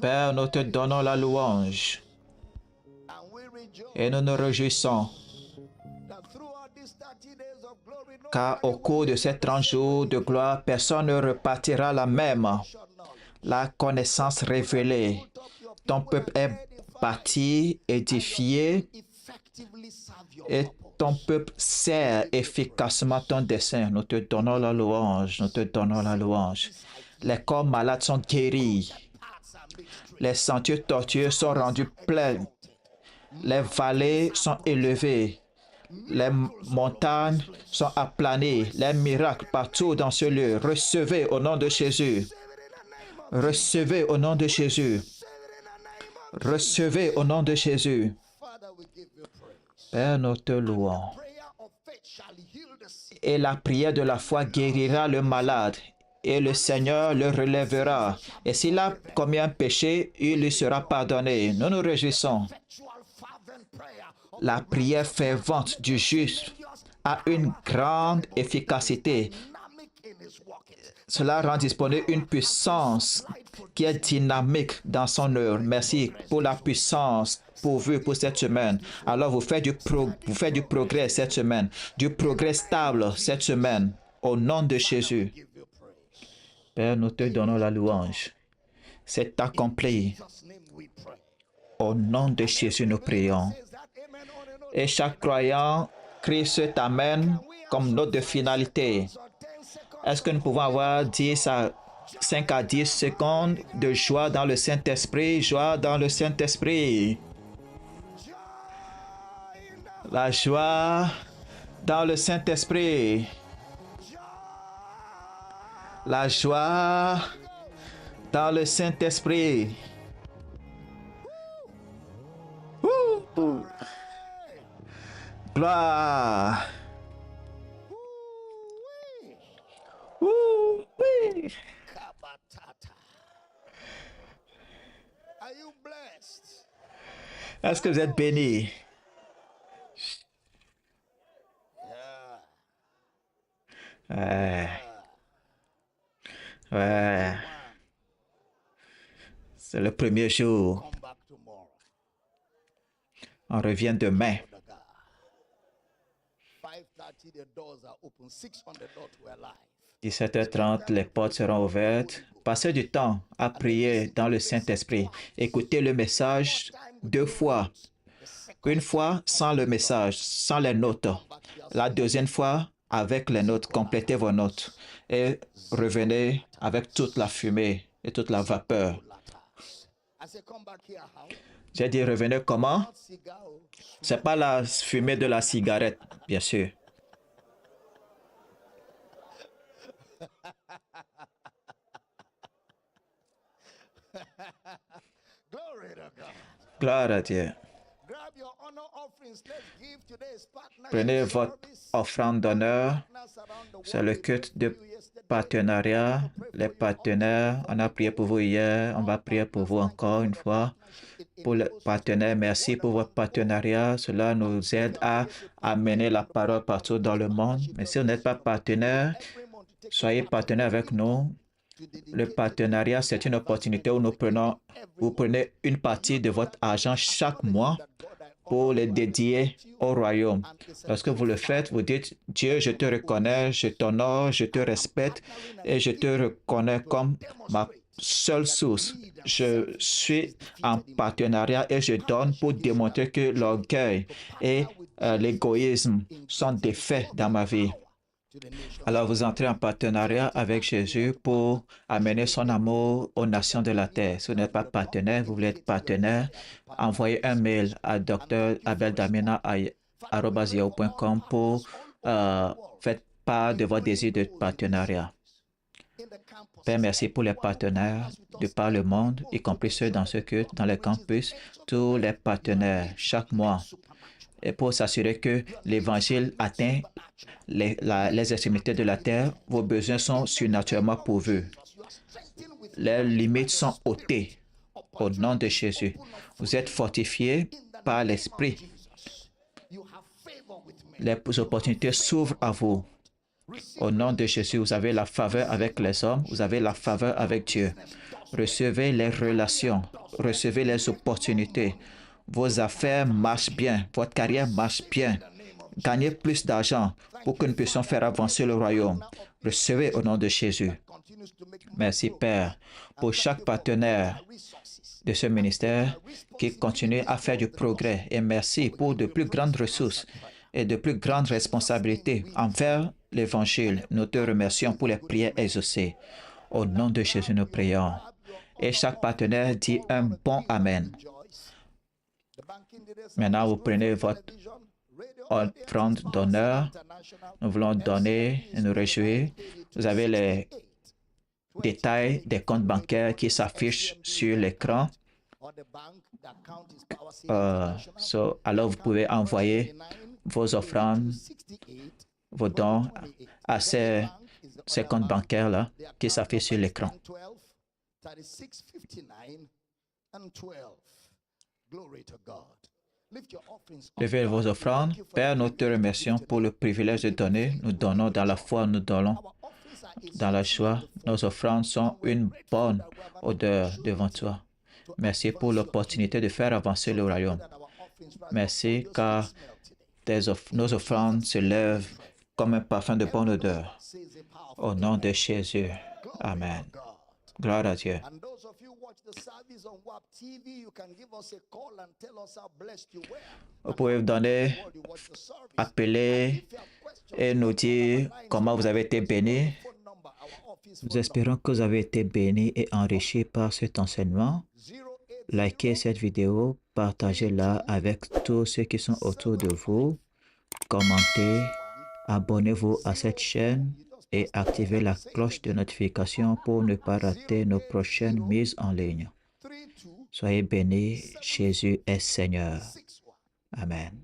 Père, nous te donnons la louange. Et nous nous réjouissons car au cours de ces 30 jours de gloire, personne ne repartira la même. La connaissance révélée. Ton peuple est bâti, édifié, et ton peuple sert efficacement ton dessein. Nous te donnons la louange, nous te donnons la louange. Les corps malades sont guéris. Les sentiers tortueux sont rendus pleins. Les vallées sont élevées. Les montagnes sont aplanées. Les miracles partout dans ce lieu. Recevez au nom de Jésus. Recevez au nom de Jésus. Recevez au nom de Jésus. Père, nous te louons. Et la prière de la foi guérira le malade, et le Seigneur le relèvera. Et s'il a commis un péché, il lui sera pardonné. Nous nous réjouissons. La prière fervente du juste a une grande efficacité. Cela rend disponible une puissance qui est dynamique dans son œuvre. Merci pour la puissance pourvue pour cette semaine. Alors vous faites du progrès cette semaine, du progrès stable cette semaine, au nom de Jésus. Père, nous te donnons la louange. C'est accompli. Au nom de Jésus, nous prions. Et chaque croyant crie cet Amen comme note de finalité. Est-ce que nous pouvons avoir 5 à 10 secondes de joie dans le Saint-Esprit, joie dans le Saint-Esprit. La joie dans le Saint-Esprit. La joie dans le Saint-Esprit. Gloire. Oui. Est-ce que vous êtes bénis? Ouais. C'est le premier jour. On revient demain. 17h30, les portes seront ouvertes. Passez du temps à prier dans le Saint-Esprit. Écoutez le message 2 fois. Une fois sans le message, sans les notes. La deuxième fois avec les notes. Complétez vos notes. Et revenez avec toute la fumée et toute la vapeur. J'ai dit revenez comment? C'est pas la fumée de la cigarette, bien sûr. Gloire à Dieu. Prenez votre offrande d'honneur. C'est le culte de partenariat. Les partenaires, on a prié pour vous hier. On va prier pour vous encore une fois. Pour les partenaires, merci pour votre partenariat. Cela nous aide à amener la parole partout dans le monde. Mais si vous n'êtes pas partenaire, soyez partenaire avec nous. Le partenariat, c'est une opportunité où vous prenez une partie de votre argent chaque mois pour les dédier au royaume. Lorsque vous le faites, vous dites, Dieu, je te reconnais, je t'honore, je te respecte et je te reconnais comme ma seule source. Je suis en partenariat et je donne pour démontrer que l'orgueil et l'égoïsme sont défaits dans ma vie. Alors vous entrez en partenariat avec Jésus pour amener son amour aux nations de la terre. Si vous n'êtes pas partenaire, vous voulez être partenaire, envoyez un mail à dr.abeldamina@yahoo.com pour faire part de votre désir de partenariat. Père, merci pour les partenaires de par le monde, y compris ceux dans ce culte, dans les campus, tous les partenaires chaque mois. Et pour s'assurer que l'Évangile atteint les extrémités de la terre, vos besoins sont surnaturellement pourvus. Les limites sont ôtées au nom de Jésus. Vous êtes fortifiés par l'Esprit. Les opportunités s'ouvrent à vous. Au nom de Jésus, vous avez la faveur avec les hommes, vous avez la faveur avec Dieu. Recevez les relations, recevez les opportunités. vos affaires marchent bien, votre carrière marche bien. Gagnez plus d'argent pour que nous puissions faire avancer le royaume. Recevez au nom de Jésus. Merci Père pour chaque partenaire de ce ministère qui continue à faire du progrès. Et merci pour de plus grandes ressources et de plus grandes responsabilités envers l'Évangile. Nous te remercions pour les prières exaucées. Au nom de Jésus, nous prions. Et chaque partenaire dit un bon Amen. Maintenant, vous prenez votre offrande d'honneur. Nous voulons donner et nous réjouir. Vous avez les détails des comptes bancaires qui s'affichent sur l'écran. Alors, vous pouvez envoyer vos offrandes, vos dons à ces comptes bancaires-là qui s'affichent sur l'écran. Levez vos offrandes. Père, nous te remercions pour le privilège de donner. Nous donnons dans la foi, nous donnons dans la joie. Nos offrandes sont une bonne odeur devant toi. Merci pour l'opportunité de faire avancer le royaume. Merci car nos offrandes se lèvent comme un parfum de bonne odeur. Au nom de Jésus. Amen. Gloire à Dieu. Vous pouvez donner, appeler et nous dire comment vous avez été bénis. Nous espérons que vous avez été bénis et enrichis par cet enseignement. Likez cette vidéo, partagez-la avec tous ceux qui sont autour de vous. Commentez, abonnez-vous à cette chaîne et activez la cloche de notification pour ne pas rater nos prochaines mises en ligne. Soyez bénis, Jésus est Seigneur. Amen.